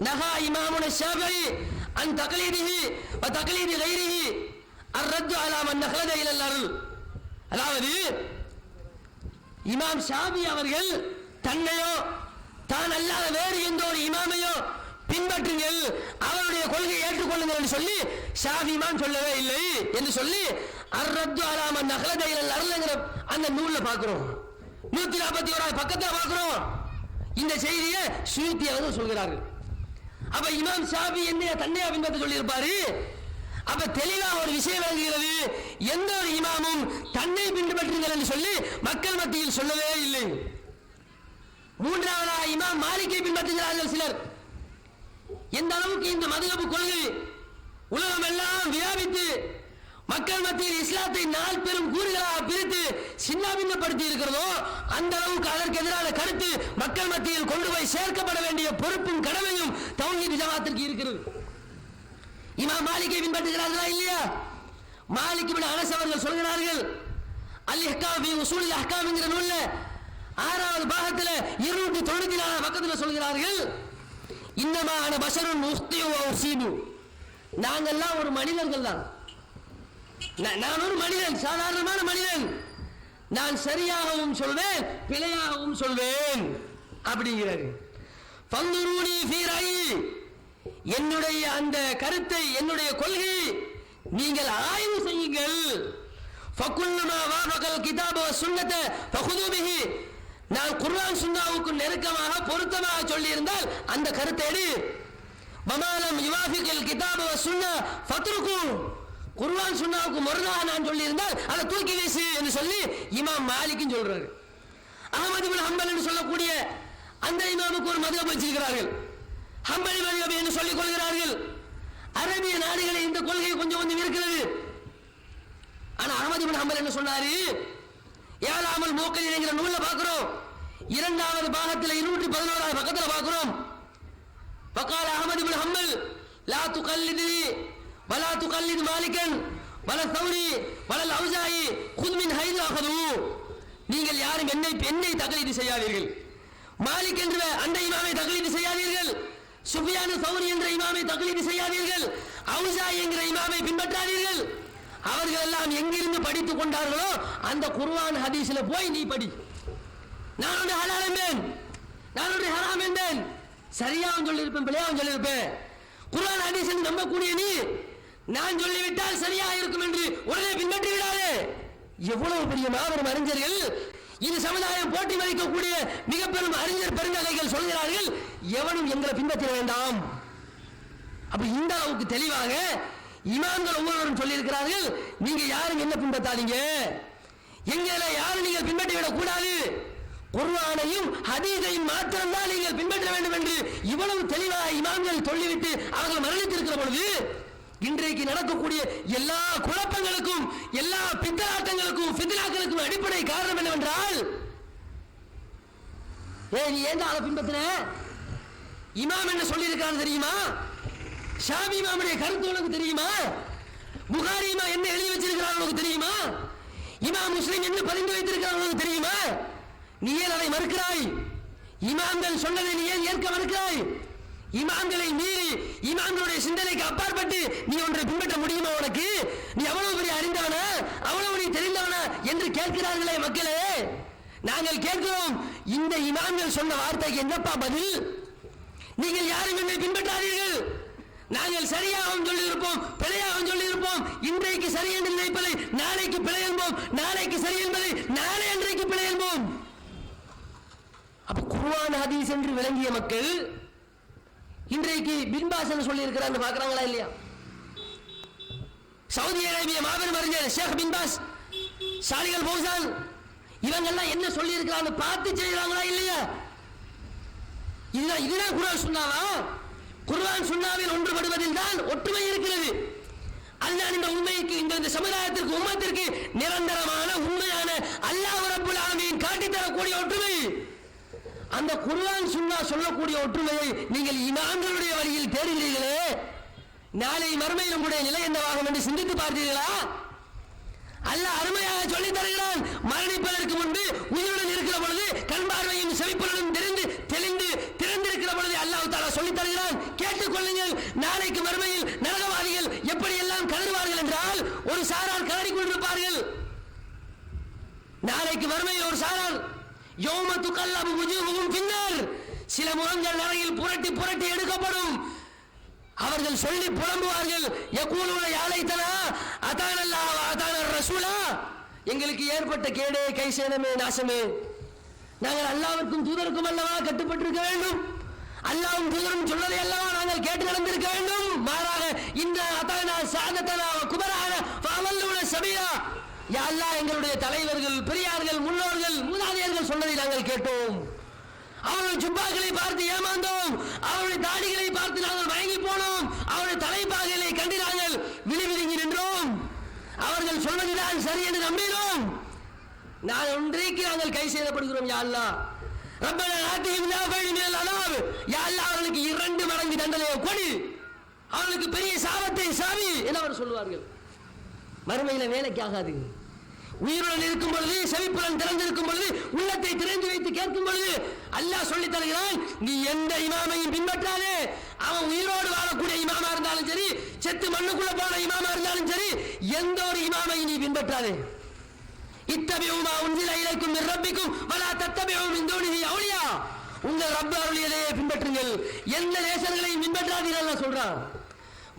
நஹா இமாமுன ஷாஃபி அன் தக்லீதிஹி வ தக்லீதி கைரிஹி அர்ரத்து அலா மன் நஹத இலல் அர்ல். அதாவது இமாம் ஷாஃபி அவர்கள் தன்னையோ தான் அல்லாத வேறு எந்த ஒரு இமாமையோ பின்பற்றுங்கள், அவருடைய கொள்கையை ஏற்றுக்கொள்ளுங்கள் என்று சொல்லி ஷாஃபி இமாம் சொல்லவே இல்லை என்று சொல்லி அர்ரத்து அலா மன் நஹத இலல் அர்ல்ங்கிற அந்த நூல்ல பார்க்கிறோம். 141 பக்கத்துல பார்க்கிறோம். இந்த செய்தியை சுயூத்தி அவர்கள் சொல்கிறார்கள். அப்ப இமாம் ஷாஃபி என்ன தன்னையா பின்பற்ற சொல்லி இருப்பாரு. அப்ப தெளிவா ஒரு விஷயம் விளங்குகிறது, எந்த ஒரு இமாமும் தன்னை பின்பற்றுங்கள் என்று சொல்லி மக்கள் மத்தியில் சொல்லவே இல்லை. மூன்றாவதா இமாம் மாலிக்கை பின்பற்றுகிறார்கள் சிலர். எந்த அளவுக்கு இந்த மதுஹப் கொள்கை உலகம் எல்லாம் வியாபித்து மக்கள் மத்தியில் இஸ்லாத்தை 4 பெரும் கூறுகளாக பிரித்து சின்னாபின்னப்படுத்தி இருக்கிறதோ, அந்த அளவுக்கு அதற்கு எதிரான கருத்து மக்கள் மத்தியில் கொண்டு போய் சேர்க்கப்பட வேண்டிய பொறுப்பும் கடமையும் தௌஹீத் ஜமாஅத்திற்கு இருக்கிறது. இமாம் மாலிக்கை பின்பற்றுகிறார்களா இல்லையா? மாலிக் இப்னு அனஸ் அவர்கள் சொல்கிறார்கள், அல் இஹ்காம் ஃபீ உஸூலில் அஹ்காம் என்கிற நூல்ல 6வது பாகத்தில் 294 பக்கத்தில் சொல்கிறார்கள், இன்னமா அன பஷருன் உக்தியு வ உஸீபு. நாங்கெல்லாம் ஒரு மனிதர்கள் தான். நான் ஒரு மனிதன், சாதாரணமான மனிதன். நான் சரியாகவும் சொல்வேன், பிழையாகவும் சொல்வேன் அப்படிங்கிறாரு. ஃபந்துரூனி ஃபீ ரயி, என்னுடைய அந்த கருத்தை, என்னுடைய கொள்கை நீங்கள் ஆய்வு செய்யுங்கள். ஃபகுல்லுமா வாஃபகல் கிதாப வ சுன்னத ஃபகுது பிஹி, நான் குர்ஆன் சுன்னாவுக்கு நெருக்கமாக பொருத்தமாக சொல்லி இருந்தால் அந்த கருத்தை எடு. வமாலம் யுவாஃபிகல் கிதாப வ சுன்னா ஃபத்ருக்கு, குர்ஆன் சுன்னாவுக்கு முரணாக நான் சொல்லி இருந்தால் அதை தூக்கி வீசு என்று சொல்லி இமாம் மாலிக்கும் சொல்றாரு. அஹ்மத் இப்னு ஹம்பல் என்று சொல்லக்கூடிய அந்த இமாமுக்கு ஒரு மதுஹப் வச்சிருக்கிறார்கள், ஹம்பலி மதுஹப் என்று சொல்லிக் கொள்கிறார்கள். அரபிய நாடுகளில் இந்த கொள்கை கொஞ்சம் கொஞ்சம் இருக்கிறது. ஆனா அஹ்மத் இப்னு ஹம்பல் என்ன சொன்னாரு, ஏழாமல் மூக்கல் என்கிற நூல்ல பார்க்கிறோம், இரண்டாவது பாகத்தில் 211வது பக்கத்தில் பார்க்கிறோம். வகால அஹ்மத் இப்னு ஹம்பல் லா துகல்லிதி வலா துகல்லித் மாலிகன் வல தௌரி வல அவுசாயி குத் மின் ஹைது அஹது, நீங்கள் யாரும் என்னை தக்லீது செய்யாதீர்கள், மாலிக் என்ற அந்த இமாமை தக்லீது செய்யாதீர்கள், சுஃபியான் தௌரி என்ற இமாமை தக்லீது செய்யாதீர்கள், அவுசாயி என்கிற இமாமை பின்பற்றாதீர்கள். அவர்கள் எல்லாம் எங்கிருந்து படித்துக் கொண்டார்களோ அந்த குர்ஆன் ஹதீஸ்ல போய் நீ படி. நான் ஒன்று ஹலால் என்பேன், நான் ஒன்று ஹராம் என்பேன், சரியாவும் சொல்லியிருப்பேன், பிழையாவும் சொல்லியிருப்பேன். குர்ஆன் ஹதீஸ் நம்பக்கூடிய நீ நான் சொல்லிவிட்டால் சரியா இருக்கும் என்று உடனே பின்பற்றி விடாதே. எவ்வளவு பெரிய மாபெரும் அறிஞர்கள், இது சமுதாயம் போட்டி மதிக்கக்கூடிய மிக பெரும் அறிஞர் பெருந்தகைகள் சொல்கிறார்கள், எவனும் எங்களை பின்பற்ற வேண்டாம். அப்ப இந்த அளவுக்கு தெளிவாக இமாம்கள் ஒவ்வொருவரும் சொல்லி இருக்கிறார்கள், நீங்க யாரும் என்ன பின்பற்றாதீங்க, எங்களை யாரும் நீங்கள் பின்பற்றிவிடக் கூடாது, குர்ஆனையும் ஹதீஸையும் மாத்திரம்தான் நீங்கள் பின்பற்ற வேண்டும் என்று இவ்வளவு தெளிவாக இமாம்கள் சொல்லிவிட்டு அவர்கள் மரணித்திருக்கிற பொழுது இன்றைக்கு நடக்கக்கூடிய எல்லா குழப்பங்களுக்கும் எல்லா பித்தலாட்டங்களுக்கும் ஃபித்னாக்களுக்கும் அடிப்படை காரணம் என்னவென்றால், நீ ஏன் அதை பின்பற்றின, இமாம் என்ன சொல்லி இருக்கான்னு தெரியுமா, ஷாஃபி இமாமுடைய கருத்து உனக்கு தெரியுமா, புகாரி இமாம் என்ன எழுதி வச்சிருக்கிறார் உனக்கு தெரியுமா, இமாம் முஸ்லிம் என்ன பதிந்து வைத்திருக்கிறார் உனக்கு தெரியுமா, நீ ஏன் அதை மறுக்கிறாய், இமாம்கள் சொன்னதை நீ ஏன் ஏற்க மறுக்கிறாய், இமாம்களை மீறி இமாம்களுடைய சிந்தனைக்கு அப்பாற்பட்டு நீ ஒன்றை பின்பற்ற முடியுமா, உனக்கு நீ அவ்வளவு பெரிய அறிந்தவனா, அவ்வளவு நீ தெரிந்தவனா என்று கேட்கிறார்களே மக்களே. நாங்கள் கேட்கிறோம், இந்த இமாம்கள் சொன்ன வார்த்தைக்கு என்னப்பா பதில், நீங்கள் யாரும் என்னை பின்பற்றாதீர்கள், நாங்கள் சரியாகவும் சொல்லியிருப்போம் பிழையாகவும் சொல்லியிருப்போம், இன்றைக்கு சரி என்று நினைப்பதை நாளைக்கு பிழை என்போம், நாளைக்கு சரி என்பதை நாளை அன்றைக்கு பிழை என்போம். அப்ப குர்ஆன் ஹதீஸ் என்று விளங்கிய மக்கள் இன்றைக்கு பின்பாஸ் சொல்லி இருக்கிறாங்க, பார்க்கறாங்களா இல்லையா? சவுதி அரேபிய மாபெரும் அறிஞர் ஷேக் பின்பாஸ், சாலிஹ் ஃபௌசான், இவங்கெல்லாம் என்ன சொல்லி இருக்கிறாங்க பார்த்து செய்யறாங்களா இல்லையா? இதுதான் குர்ஆன் சுன்னாவா? குர்ஆன் சுன்னாவில் ஒன்றுபடுவதில் தான் ஒற்றுமை இருக்கிறது. அதுதான் இந்த உண்மைக்கு, இந்த சமுதாயத்திற்கு உம்மத்திற்கு நிரந்தரமான உண்மையான அல்லாஹ் ரப்பல் ஆலமீன் காட்டித் தரக்கூடிய ஒற்றுமை. அந்த குர்ஆன் சுன்னா சொல்லக்கூடிய ஒற்றுமையை நீங்கள் இமாம்களுடைய வழியில் தேடுகிறீர்களே, நாளை மறுமையில் உங்களுடைய நிலை என்னவாகும் என்று சிந்தித்து பார்த்தீர்களா? அல்லாஹ் அருமையாக சொல்லித் தருகிறான், மரணிப்பதற்கு முன்பு உயிருடன் இருக்கிற பொழுது கண் பார்வையும் செவிப்புலனும் திறந்திருக்கிற பொழுது அல்லாஹ் தஆலா சொல்லித் தருகிறான், கேட்டுக் கொள்ளுங்கள், நாளைக்கு மறுமையில் நரகவாதிகள் எப்படி எல்லாம் கதறுவார்கள் என்றால், ஒரு சாரார் கதறிக் கொண்டிருப்பார்கள். நாளைக்கு மறுமையில் ஒரு சாரார் யௌம துகல்லபு வுஜூஹுஹும் ஃபின்னார், சில முகங்கள் நரகில் புரட்டி புரட்டி எடுக்கப்படும். அவர்கள் சொல்லி புலம்புவார்கள், யகூலுன யா லைதனா அதானல்லாஹ் வ அதானர் ரசூலா, எங்களுக்கு ஏற்பட்ட கேடே, கை சேதமே, நாசமே, நாங்கள் அல்லாஹ்வுக்கும் தூதருக்கும் அல்லவா கட்டுப்பட்டிருக்க வேண்டும், அல்லாஹ்வும் தூதரும் சொன்னதை அல்லவா நாங்கள் கேட்டு நடந்திருக்க வேண்டும், மாறாக இந்த அதானா சாதத்தனா குபரான ஃபஅவல்லுன சபீலா, யா அல்லாஹ் எங்களுடைய தலைவர்கள், பெரியார்கள், முன்னோர்கள், மூதாதையர்கள் சொன்னதை நாங்கள் கேட்டோம், அவருடைய ஜுப்பாக்களை பார்த்து ஏமாந்தோம், அவருடைய தாடிகளை பார்த்து நாங்கள் மயங்கி போனோம், அவருடைய தலைப்பாகைகளை கண்டு நாங்கள் விழிவிழுங்கி நின்றோம், அவர்கள் சொன்னதுதான் சரி என்று நம்பினோம், நான் ஒன்றைக்கு நாங்கள் கை செய்யப்படுகிறோம். யா அல்லாஹ் ரப்பனா ஆத்திஹிம் நாஃபைன் மினல் அஸாப், யா அல்லாஹ் அவர்களுக்கு 2 மடங்கு தண்டனையை கொடு, அவர்களுக்கு பெரிய சாபத்தை சாவி என்று அவர் சொல்வார்கள். மறுமையில வேலைக்கு ஆகாது. உயிருடன் இருக்கும் பொழுது, செவிப்புலன் திறந்திருக்கும் பொழுது, உள்ளத்தை திறந்து வைத்து கேட்கும் பொழுது அல்லாஹ் சொல்லி தருகிறான், நீ எந்த இமாமையும் பின்பற்றாதே. அவன் உயிரோடு வாழக்கூடிய இமாமா இருந்தாலும் சரி, செத்து மண்ணுக்குள்ள போன இமாமா இருந்தாலும் சரி, எந்த ஒரு இமாமையும் நீ பின்பற்றாதே. இத்தபிஉ மா உன்சில இலைக்கும் மின் ரப்பிக்கும் வலா தத்தபிஉ மின் தூனிஹி அவுலியா. உங்கள் ரப் அருளியதையே பின்பற்றுங்கள், எந்த நேசர்களையும் பின்பற்றாதீர்கள் சொல்றான்.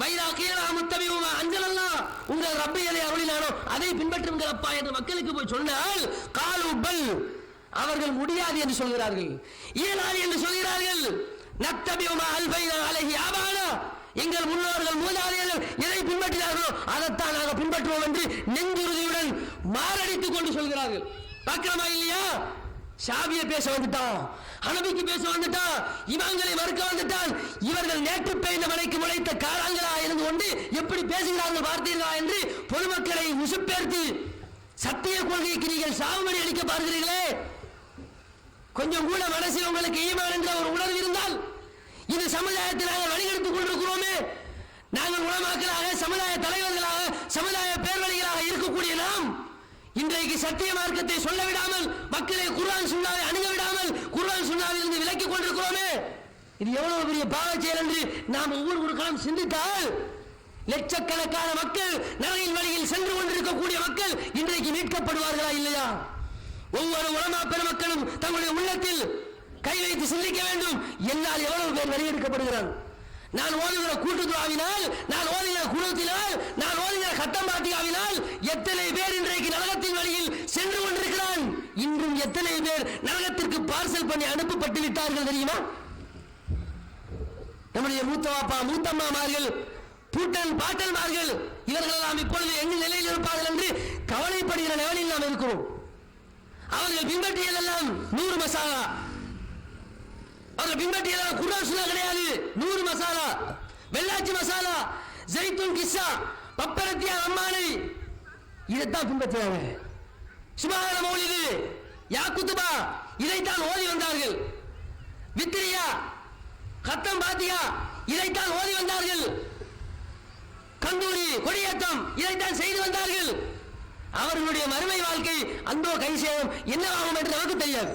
வைரா கீழா முத்தபிஉ மா அன்ஸலல்லாஹ், உங்கள் ரப் எதை அருளினானோ அதை பின்பற்றுங்கள் அப்பா என்று மக்களுக்கு போய் சொன்னால், காலு பல், அவர்கள் முடியாது என்று சொல்கிறார்கள், இயலாது என்று சொல்கிறார்கள். நத்தபிஉ மா அல்ஃபைனா அலைஹி ஆபானா, எங்கள் முன்னோர்கள் மூதாதையர்கள் எதை பின்பற்றினார்களோ அதைத்தான் நாங்கள் பின்பற்றுவோம் என்று நெஞ்சுறுதியுடன் மாரடித்துக் கொண்டு சொல்கிறார்கள். பார்க்கிறோமா இல்லையா? ஷாபியை பேச வந்துட்டான், ஹனபிக்கு பேச வந்துட்டான், இமாம்களை மறுக்க வந்துட்டான். இவர்கள் நேற்று பெய்த மழைக்கு முளைத்த காலாங்களா இருந்து கொண்டு எப்படி பேசுகிறார்கள் பார்த்தீர்களா என்று பொதுமக்களை உசுப்பேர்த்து சத்திய கொள்கைக்கு நீங்கள் சாவுமணி அளிக்க பார்க்கிறீர்களே. கொஞ்சம் கூட மனசில் உங்களுக்கு ஈமான் என்ற ஒரு உணர்வு இருந்தால், இது சமுதாயத்தை நாங்கள் வழிகெடுத்துக் கொண்டிருக்கிறோமே, நாங்கள் உலமாக்களாக, சமுதாய தலைவர்களாக, சமுதாய பேர்வழிகளாக இருக்கக்கூடிய நாம் இன்றைக்கு சத்திய மார்க்கத்தை சொல்ல விடாமல், மக்களை குர்ஆன் சுன்னாவை அணுக விடாமல், குர்ஆன் சுன்னாவில் இருந்து விலக்கிக் கொண்டிருக்கிறோமே. இது எவ்வளவு பெரிய பாவச் செயல் என்று நாம் ஒவ்வொரு காலம் சிந்தித்தால், லட்சக்கணக்கான மக்கள் நரகின் வழியில் சென்று கொண்டிருக்கக்கூடிய மக்கள் இன்றைக்கு மீட்கப்படுவார்களா இல்லையா? ஒவ்வொரு உலமா பெருமக்களும் தங்களுடைய உள்ளத்தில் கை வைத்து சிந்திக்க வேண்டும். என்னால் எவ்வளவு பேர் வழியெடுக்கப்படுகிறான்? நான் ஓதுகிற கூட்டு துஆவினால், நான் ஓதுகிற குனூத்தினால், நான் ஓதுகிற கத்தம் பாத்தியாவினால் எத்தனை பேர் இன்றைக்கு நரகத்தின் வழியில் சென்று கொண்டிருக்கிறான்? இன்றும் எத்தனை பேர் நரகத்திற்கு பார்சல் பண்ணி அனுப்பப்பட்டு விட்டார்கள் தெரியுமா? நம்முடைய மூத்தவாப்பா மூத்தம்மாமார்கள், பூட்டன் பாட்டன்மார்கள், இவர்களெல்லாம் இப்பொழுது என்ன நிலையில் இருப்பார்கள் என்று கவலைப்படுகிற நிலையில் நாம் இருக்கிறோம். அவர்கள் பின்பற்றியதெல்லாம் 100 மசாலா, அவர்கள் பின்பற்றியதெல்லாம் குர்ஆன் சுன்னா கிடையாது. 100 மசாலா, வெள்ளாச்சி மசாலா, ஜெய்துன் கிஸ்ஸா, பப்பரத்தியா அம்மானை, இதைத்தான் பின்பற்றினாங்க. சுபஹான மௌலிது, யாக்குத்துபா, இதைத்தான் ஓதி வந்தார்கள். வித்ரியா, கத்தம் பாத்தியா, இதைத்தான் ஓதி வந்தார்கள். கந்தூரி, கொடியேற்றம், இதைத்தான் செய்து வந்தார்கள். அவர்களுடைய மறுமை வாழ்க்கை அந்தோ கைசேதம் என்னவாகும் என்று நமக்கு தெரியாது.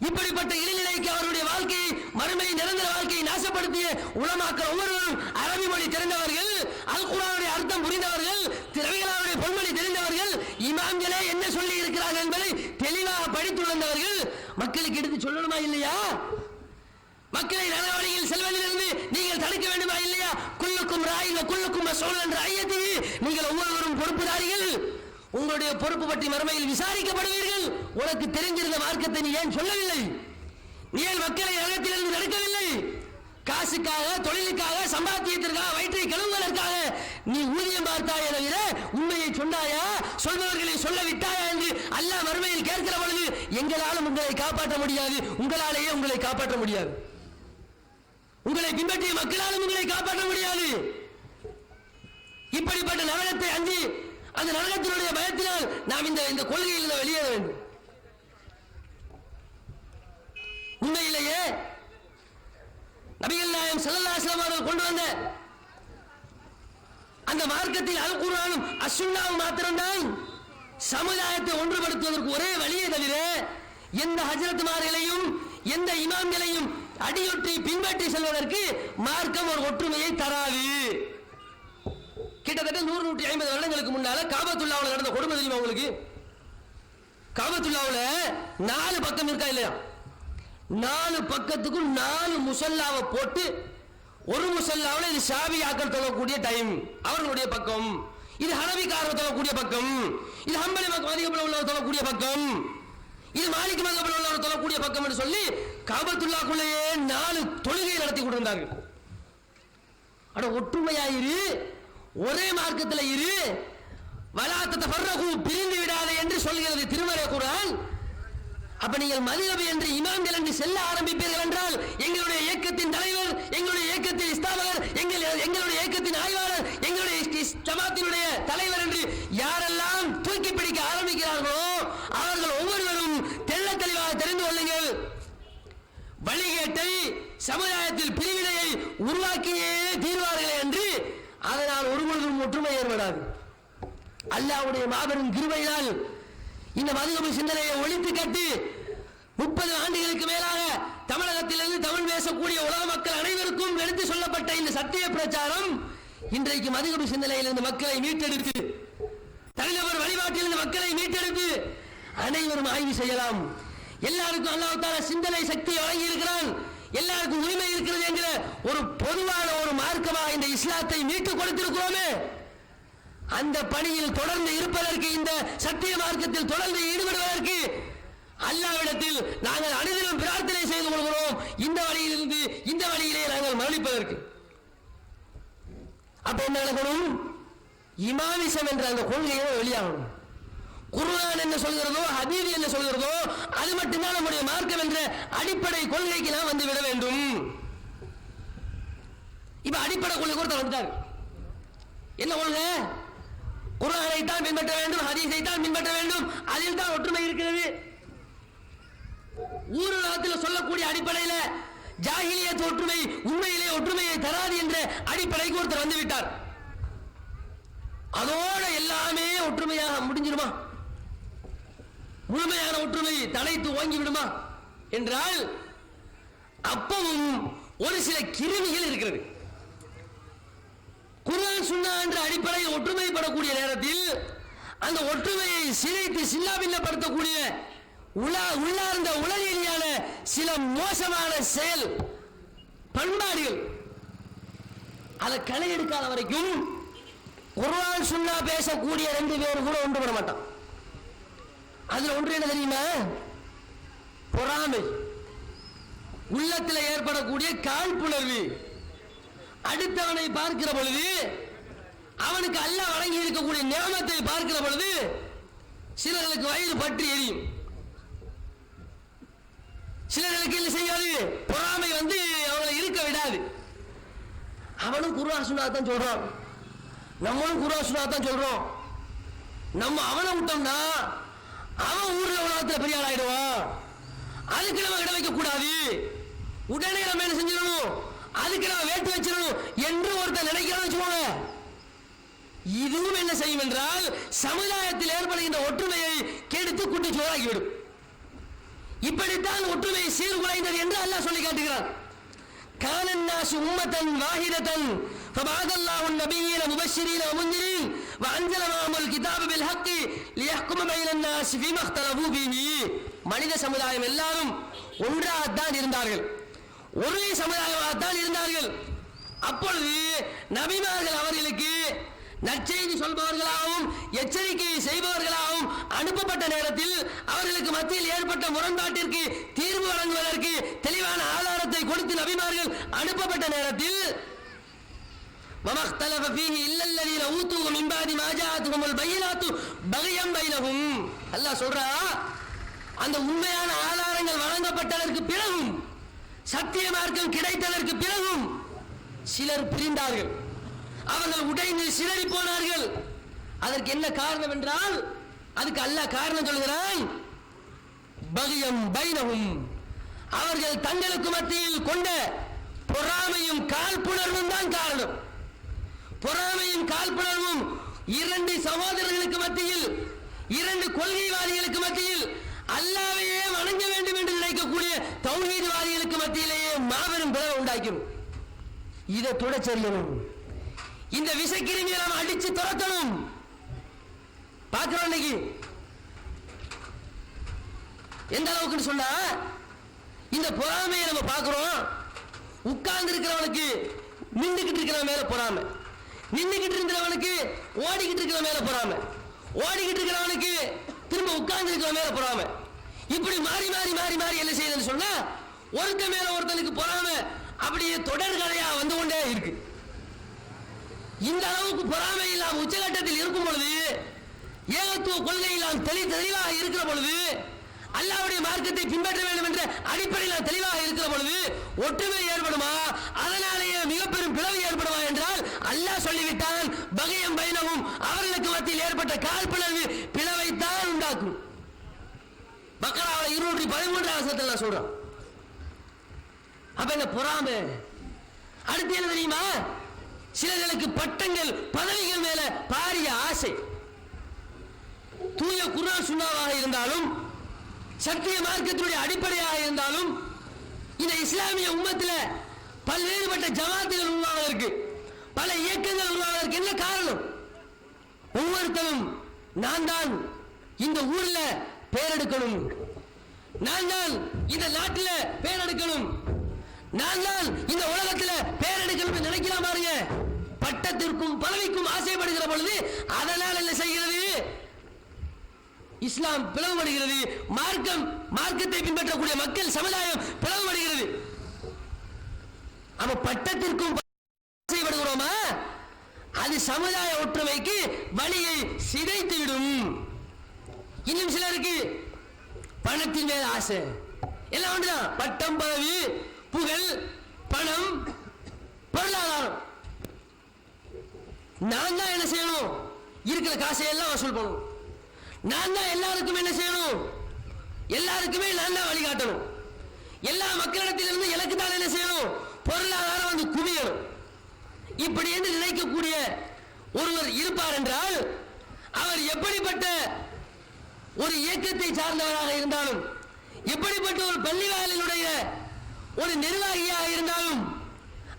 இப்படிப்பட்ட இளைநிலைக்கு அவருடைய வாழ்க்கையை, மறுமை நிரந்தர வாழ்க்கையை நாசப்படுத்திய உலமாக்கள் ஒவ்வொருவரும் அரபி மொழி தெரிந்தவர்கள், அல் குர்ஆனுடைய அர்த்தம் புரிந்தவர்கள், திரவிகளாருடைய பொன்மொழி தெரிந்தவர்கள், இமாம்களே என்ன சொல்லி இருக்கிறார்கள் என்பதை தெளிவாக படித்துள்ளவர்கள். மக்களுக்கு எடுத்து சொல்லணுமா இல்லையா? மக்களை நலவழியில் செல்வதிலிருந்து நீங்கள் தடுக்க வேண்டுமா இல்லையா? குல்லுக்கும் ராயின் குல்லுக்கும் மஸ்ஊல் என்ற ஐயத்தை நீங்கள் ஒவ்வொருவரும் பொறுப்புதாரிகள். உங்களுடைய பொறுப்பு பற்றி மறுமையில் விசாரிக்கப்படுவீர்கள். உனக்கு தெரிஞ்சிருந்த மார்க்கத்தை நீ ஏன் சொல்லவில்லை? நீ ஏன் மக்களை நரகத்திலிருந்து தடுக்கவில்லை? காசுக்காக, தொழிலுக்காக, சம்பாத்தியத்திற்காக, வயிற்றை கழுவுவதற்காக நீ ஊதியம் பார்த்தாயே தவிர உண்மையை சொன்னாயா, சொல்பவர்களை சொல்ல விட்டாயா என்று அல்லாஹ் மறுமையில் கேட்கிற பொழுது எங்களாலும் உங்களை காப்பாற்ற முடியாது, உங்களாலேயே உங்களை காப்பாற்ற முடியாது, உங்களை பின்பற்றிய மக்களாலும் உங்களை காப்பாற்ற முடியாது. இப்படிப்பட்ட நரகத்தை அஞ்சி, அந்த நரகத்தினுடைய பயத்தினால் நாம் இந்த கொள்கையில் வெளியேற வேண்டும். உண்மையிலேயே நபிகள் நாயகம் ஸல்லல்லாஹு அலைஹி வஸல்லம் அவர்கள் கொண்டு வந்த அந்த மார்க்கத்தில் அல் குர்ஆனும் அஸ்ஸுன்னாவும் மாத்திரம்தான் சமுதாயத்தை ஒன்றுபடுத்துவதற்கு ஒரே வழியே தவிர எந்த ஹஜ்ரத்மார்களையும் எந்த இமாம்களையும் அடியொற்றி பின்பற்றி செல்வதற்கு மார்க்கம் ஒரு ஒற்றுமையை தராது. கிட்டத்தட்ட 100-150 வருடங்களுக்கு முன்னால காபத்துல்லாவுல நடந்த கொடுமை தெரியுமா உங்களுக்கு? காபத்துல்லாவுல 4 பக்கம் இருக்கா இல்லையா? 4 பக்கத்துக்கும் 4 முசல்லாவை போட்டு, ஒரு முசல்லாவில் இது ஷாபியாக்கள் தொழக்கூடிய டைம் அவர்களுடைய பக்கம், இது ஹனபிக்காரர் தொழக்கூடிய பக்கம், இது ஹம்பலி மதகபில் உள்ளவர் தொழக்கூடிய பக்கம், இது மாலிக் மதகபில் உள்ளவர் தொழக்கூடிய பக்கம் என்று சொல்லி காபத்துல்லாக்குள்ளேயே 4 தொழுகை நடத்தி கொண்டிருந்தார்கள். அட ஒற்றுமையாயிரு, ஒரே மார்க்கத்தில் இரு, வலாத்தத்தை ஃபர்ரகு பிரிந்து விடாதே என்று சொல்கிறது திருமறை குர்ஆன். அப்ப நீங்கள் மதுஹப் என்று இமாம்கள் என்று செல்ல ஆரம்பிப்பீர்கள் என்றால் எங்களுடைய இயக்கத்தின் தலைவர், எங்களுடைய இயக்கத்தின் ஸ்தாபகர், எங்களுடைய இயக்கத்தின் ஆய்வாளர், எங்களுடைய ஜமாத்தினுடைய தலைவர் என்று யாரெல்லாம் தூக்கி பிடிக்க ஆரம்பிக்கிறார்களோ அவர்கள் ஒவ்வொருவரும் தெள்ள தெளிவாக தெரிந்து கொள்ளுங்கள், வழிகேட்டை சமுதாயத்தில் பிரிவினையை உருவாக்கியே தீர்வார்கள் என்று. அதனால் ஒரு பொழுதும் ஒற்றுமை ஏற்படாது. அல்லாஹ்வுடைய மாபெரும் கிருபையினால் இந்த மதுகபு சிந்தனையை ஒழித்து கட்டி 30 ஆண்டுகளுக்கு மேலாக தமிழகத்திலிருந்து தமிழ் பேசக்கூடிய உலக மக்கள் அனைவருக்கும் எடுத்து சொல்லப்பட்ட இந்த சத்திய பிரச்சாரம் இன்றைக்கு மதுகபு சிந்தனையிலிருந்து மக்களை மீட்டெடுத்து தனிநபர் வழிபாட்டிலிருந்து மக்களை மீட்டெடுத்து அனைவரும் ஆய்வு செய்யலாம். எல்லாருக்கும் அல்லாஹ் தஆலா சிந்தனை சக்தி வழங்கி இருக்கிறான், எல்லாருக்கும் உரிமை இருக்கிறது என்கிற ஒரு பொதுவான ஒரு மார்க்கமாக இந்த இஸ்லாத்தை மீட்டு கொடுத்திருக்கிறோமே, அந்த பணியில் தொடர்ந்து இருப்பதற்கு, இந்த சத்திய மார்க்கத்தில் தொடர்ந்து ஈடுபடுவதற்கு அல்லாஹ்விடத்தில் நாங்கள் அனைவரும் பிரார்த்தனை செய்து கொள்கிறோம். இந்த வழியிலிருந்து இந்த வழியிலே நாங்கள் மரணிப்பதற்கு. அப்ப என்ன நடக்கணும்? இமாமிசம் என்ற அந்த கொள்கையை வெளியாகணும். குர்ஆன் என்ன சொல்கிறதோ, ஹதீஸ் என்ன சொல்கிறதோ, அது மட்டும்தான் நம்முடைய மார்க்கம் என்ற அடிப்படை கொள்கைக்கு நாம் வந்து விட வேண்டும். இப்ப அடிப்படை கொள்கை கொடுத்து வந்துட்டார். என்ன கொள்கை? குர்ஆனை தான் பின்பற்ற வேண்டும், ஹதீஸை தான் பின்பற்ற வேண்டும், அதில் தான் ஒற்றுமை இருக்கிறது. ஊருலகத்தில் சொல்லக்கூடிய அடிப்படையில் ஜாஹிலியத் ஒற்றுமை உண்மையிலே ஒற்றுமையை தராது என்ற அடிப்படைக்கு ஒருத்தர் வந்து விட்டார். அதோட எல்லாமே ஒற்றுமையாக முடிஞ்சிருமா? முழுமையான ஒற்றுமை தலைத்து ஓங்கி விடுமா என்றால் அப்பவும் ஒரு சில கிருமிகள் இருக்கிறது. குர்ஆன் சுன்னா என்ற அடிப்படையில் ஒற்றுமைப்படக்கூடிய நேரத்தில் அந்த ஒற்றுமையை சிதைத்து சில்லாபின்னப்படுத்தக்கூடிய உள்ளார்ந்த உலகியலான சில மோசமான செயல் பண்பாடுகள் அதை களை எடுக்காத வரைக்கும் குர்ஆன் சுன்னா பேசக்கூடிய 2 பேர் கூட ஒன்றுபட மாட்டான். அதுல ஒன்று என்ன தெரியுமா? பொறாமை, உள்ளத்தில் ஏற்படக்கூடிய காழ்ப்புணர்வு. அடுத்தவனை பார்க்கிற பொழுது, அவனுக்கு அல்லாஹ் வழங்கி இருக்கக்கூடிய நியமத்தை பார்க்கிற பொழுது சிலர்களுக்கு வயிறு பற்றி எரியும், சிலர்களுக்கு என்ன செய்யாது, பொறாமை வந்து அவங்களை இருக்க விடாது. அவனும் குர்ஆன் சுன்னா தான் சொல்றான், நம்மளும் குர்ஆன் சுன்னா தான் சொல்றோம். நம்ம அவனை விட்டோம்னா அவன் ஊர்ல உலகத்துல பெரிய ஆள் ஆயிடுவான், அதுக்கு நம்ம இடம் வைக்க கூடாது, உடனே நம்ம என்ன செஞ்சிடணும், அதுக்கு நம்ம வேட்டு வச்சிடணும் என்று ஒருத்தர் நினைக்கிறான்னு வச்சுக்கோங்க. இதுவும் என்ன செய்யும் என்றால் சமுதாயத்தில் ஏற்படுகின்ற ஒற்றுமையை கெடுத்து குட்டி சோறாக்கிவிடும். இப்படித்தான் ஒற்றுமை சீர்குலைந்தது என்று அல்லாஹ் சொல்லி காட்டுகிறார். கானன் நாசு உம்மத்தன் வாஹிதத்தன் فبعث الله النبيين مبشرين ومنذرين وأنزل معهم الكتاب بالحق ليحكم بين الناس فيما اختلفوا فيه. மனித சமுதாயம் எல்லாரும் ஒன்றாகத்தான் இருந்தார்கள், ஒரே சமுதாயமாகத்தான் இருந்தார்கள். அப்பொழுது நபிமார்கள் அவர்களுக்கு நற்செய்தி சொல்பவர்களாகவும் எச்சரிக்கையை செய்பவர்களாகவும் அனுப்பப்பட்ட நேரத்தில் அவர்களுக்கு மத்தியில் ஏற்பட்ட முரண்பாட்டிற்கு தீர்வு வழங்குவதற்கு தெளிவான ஆதாரத்தை கொடுத்து நபிமார்கள் அனுப்பப்பட்ட நேரத்தில் وَمَا اخْتَلَفَ فِيهِ إِلَّا الَّذِينَ أُوتُوهُ مِنْ بَعْدِ مَا جَاءَتْهُمُ الْبَيِّنَاتُ بَغْيًا بَيْنَهُمْ. அல்லாஹ் சொல்றா, அந்த உண்மையான ஆதாரங்கள் வழங்கப்பட்டதற்கு பிறகும், சத்திய மார்க்கம் கிடைத்ததற்கு பிறகும் சிலர் பிரிந்தார்கள், அவர்கள் உடைந்து சிதறி போனார்கள். அதற்கு என்ன காரணம் என்றால், அதுக்கு அல்லாஹ் காரணம் சொல்கிறான், பகியம் பைனஹும், அவர்கள் தங்களுக்கு மத்தியில் கொண்ட பொறாமையும் காழ்ப்புணர்வும் தான் காரணம். பொறாமையும் காழ்ப்புணர்வும் 2 சகோதரர்களுக்கு மத்தியில், 2 கொள்கைவாதிகளுக்கு மத்தியில், அல்லாஹ்வையே வணங்க வேண்டும் என்று நினைக்கக்கூடிய தௌஹீத்வாதிகளுக்கு மத்தியிலேயே மாபெரும் பிளவை உண்டாக்கும். இதை தொடச்செறியணும், இந்த விஷக்கிருமியை நாம் அடிச்சு துரத்தணும். பார்க்கிறோம் இன்னைக்கு எந்த அளவுக்கு சொன்னா, இந்த பொறாமையை நம்ம பார்க்கிறோம். உட்கார்ந்து இருக்கிறவனுக்கு நின்றுகிட்டு இருக்கிறவன் மேல பொறாமை, நின்றுகிட்டு இருக்கிறவனுக்கு ஓடிக்கிட்டு இருக்கிற மேல பொறாமை, ஓடிக்கிட்டு இருக்கிறவனுக்கு திரும்ப உட்கார்ந்து இருக்கிற மேல பொறாமை. இப்படி மாறி மாறி மாறி மாறி என்ன செய்யுதுன்னு சொன்னா, ஒருத்த மேல ஒருத்தனுக்கு பொறாமை அப்படியே தொடர்கதையா வந்து கொண்டே இருக்கு. இந்த அளவுக்கு பொறாமை இல்லாம உச்சகட்டத்தில் இருக்கும் பொழுது, ஏகத்துவ கொள்கையில் நாம் தெளிவாக இருக்கிற பொழுது, அல்லாஹ்வுடைய மார்க்கத்தை பின்பற்ற வேண்டும் என்ற அடிப்படையில் தெளிவாக இருக்கிற பொழுது ஒற்றுமை ஏற்படுமா? அதனாலேயே மிக பெரும் பிளவு ஏற்படுமா என்றால் அல்லாஹ் சொல்லிவிட்டான், பகியம் பைனஹும், அவர்களுக்கு மத்தியில் ஏற்பட்ட காழ்ப்புணர்வு பிளவைத்தான் உண்டாக்கும். பக்ராவில் 213 வசனத்தில் சொல்றான். அப்ப இந்த பொறாமை அடுத்து என்ன தெரியுமா? சிலர்களுக்கு பட்டங்கள் பதவிகள் மேல பாரிய ஆசை. தூய குர்ஆன் சுன்னாவாக இருந்தாலும் சத்திய மார்க்கத்தினுடைய அடிப்படையாக இருந்தாலும் இந்த இஸ்லாமிய உம்மத்தில் பல்வேறுபட்ட ஜமாத்துகள் உருவாவதற்கு பல இயக்கங்கள் உருவாவதற்கு என்ன காரணம்? ஒவ்வொருத்தரும் நான் தான் இந்த ஊர்ல பேர் எடுக்கணும், நான் தான் இந்த நாட்டில் பேர் எடுக்கணும், நான் தான் இந்த உலகத்தில் பேர் எடுக்கணும் நினைக்கலாம் பாருங்க. பட்டத்திற்கும் பதவிக்கும் ஆசைப்படுகிற பொழுது அதனால் என்ன செய்கிறது? இஸ்லாம் பிளவுபடுகிறது. மார்க்கத்தை பின்பற்றக்கூடிய மக்கள் சமுதாயம் பிளவுபடுகிறது. அப்ப பட்டத்திற்கும் ஆசைப்படுகிறோமா, அது சமுதாய ஒற்றுமைக்கு வழியை சிதைத்துவிடும். இன்னும் சிலருக்கு பணத்தின் மேல் ஆசை, எல்லாம் ஒன்றுதான். பட்டம், பதவி, புகழ், பணம், பொருளாதாரம். நான் தான் என்ன செய்யணும்? இருக்கிற காசை எல்லாம் வசூல் பண்ணணும். நான் தான் எல்லாருக்கும் என்ன செய்யணும்? எல்லாருக்குமே நான் தான் வழிகாட்டணும். எல்லா மக்களிடத்திலிருந்து எனக்கு தான் என்ன செய்யணும்? பொருளாதாரம் வந்து குவியணும். இப்படி என்று நினைக்கக்கூடிய ஒருவர் இருப்பார் என்றால் அவர் எப்படிப்பட்ட ஒரு இயக்கத்தை சார்ந்தவராக இருந்தாலும், எப்படிப்பட்ட ஒரு பள்ளிவாயலினுடைய ஒரு நிர்வாகியாக இருந்தாலும்,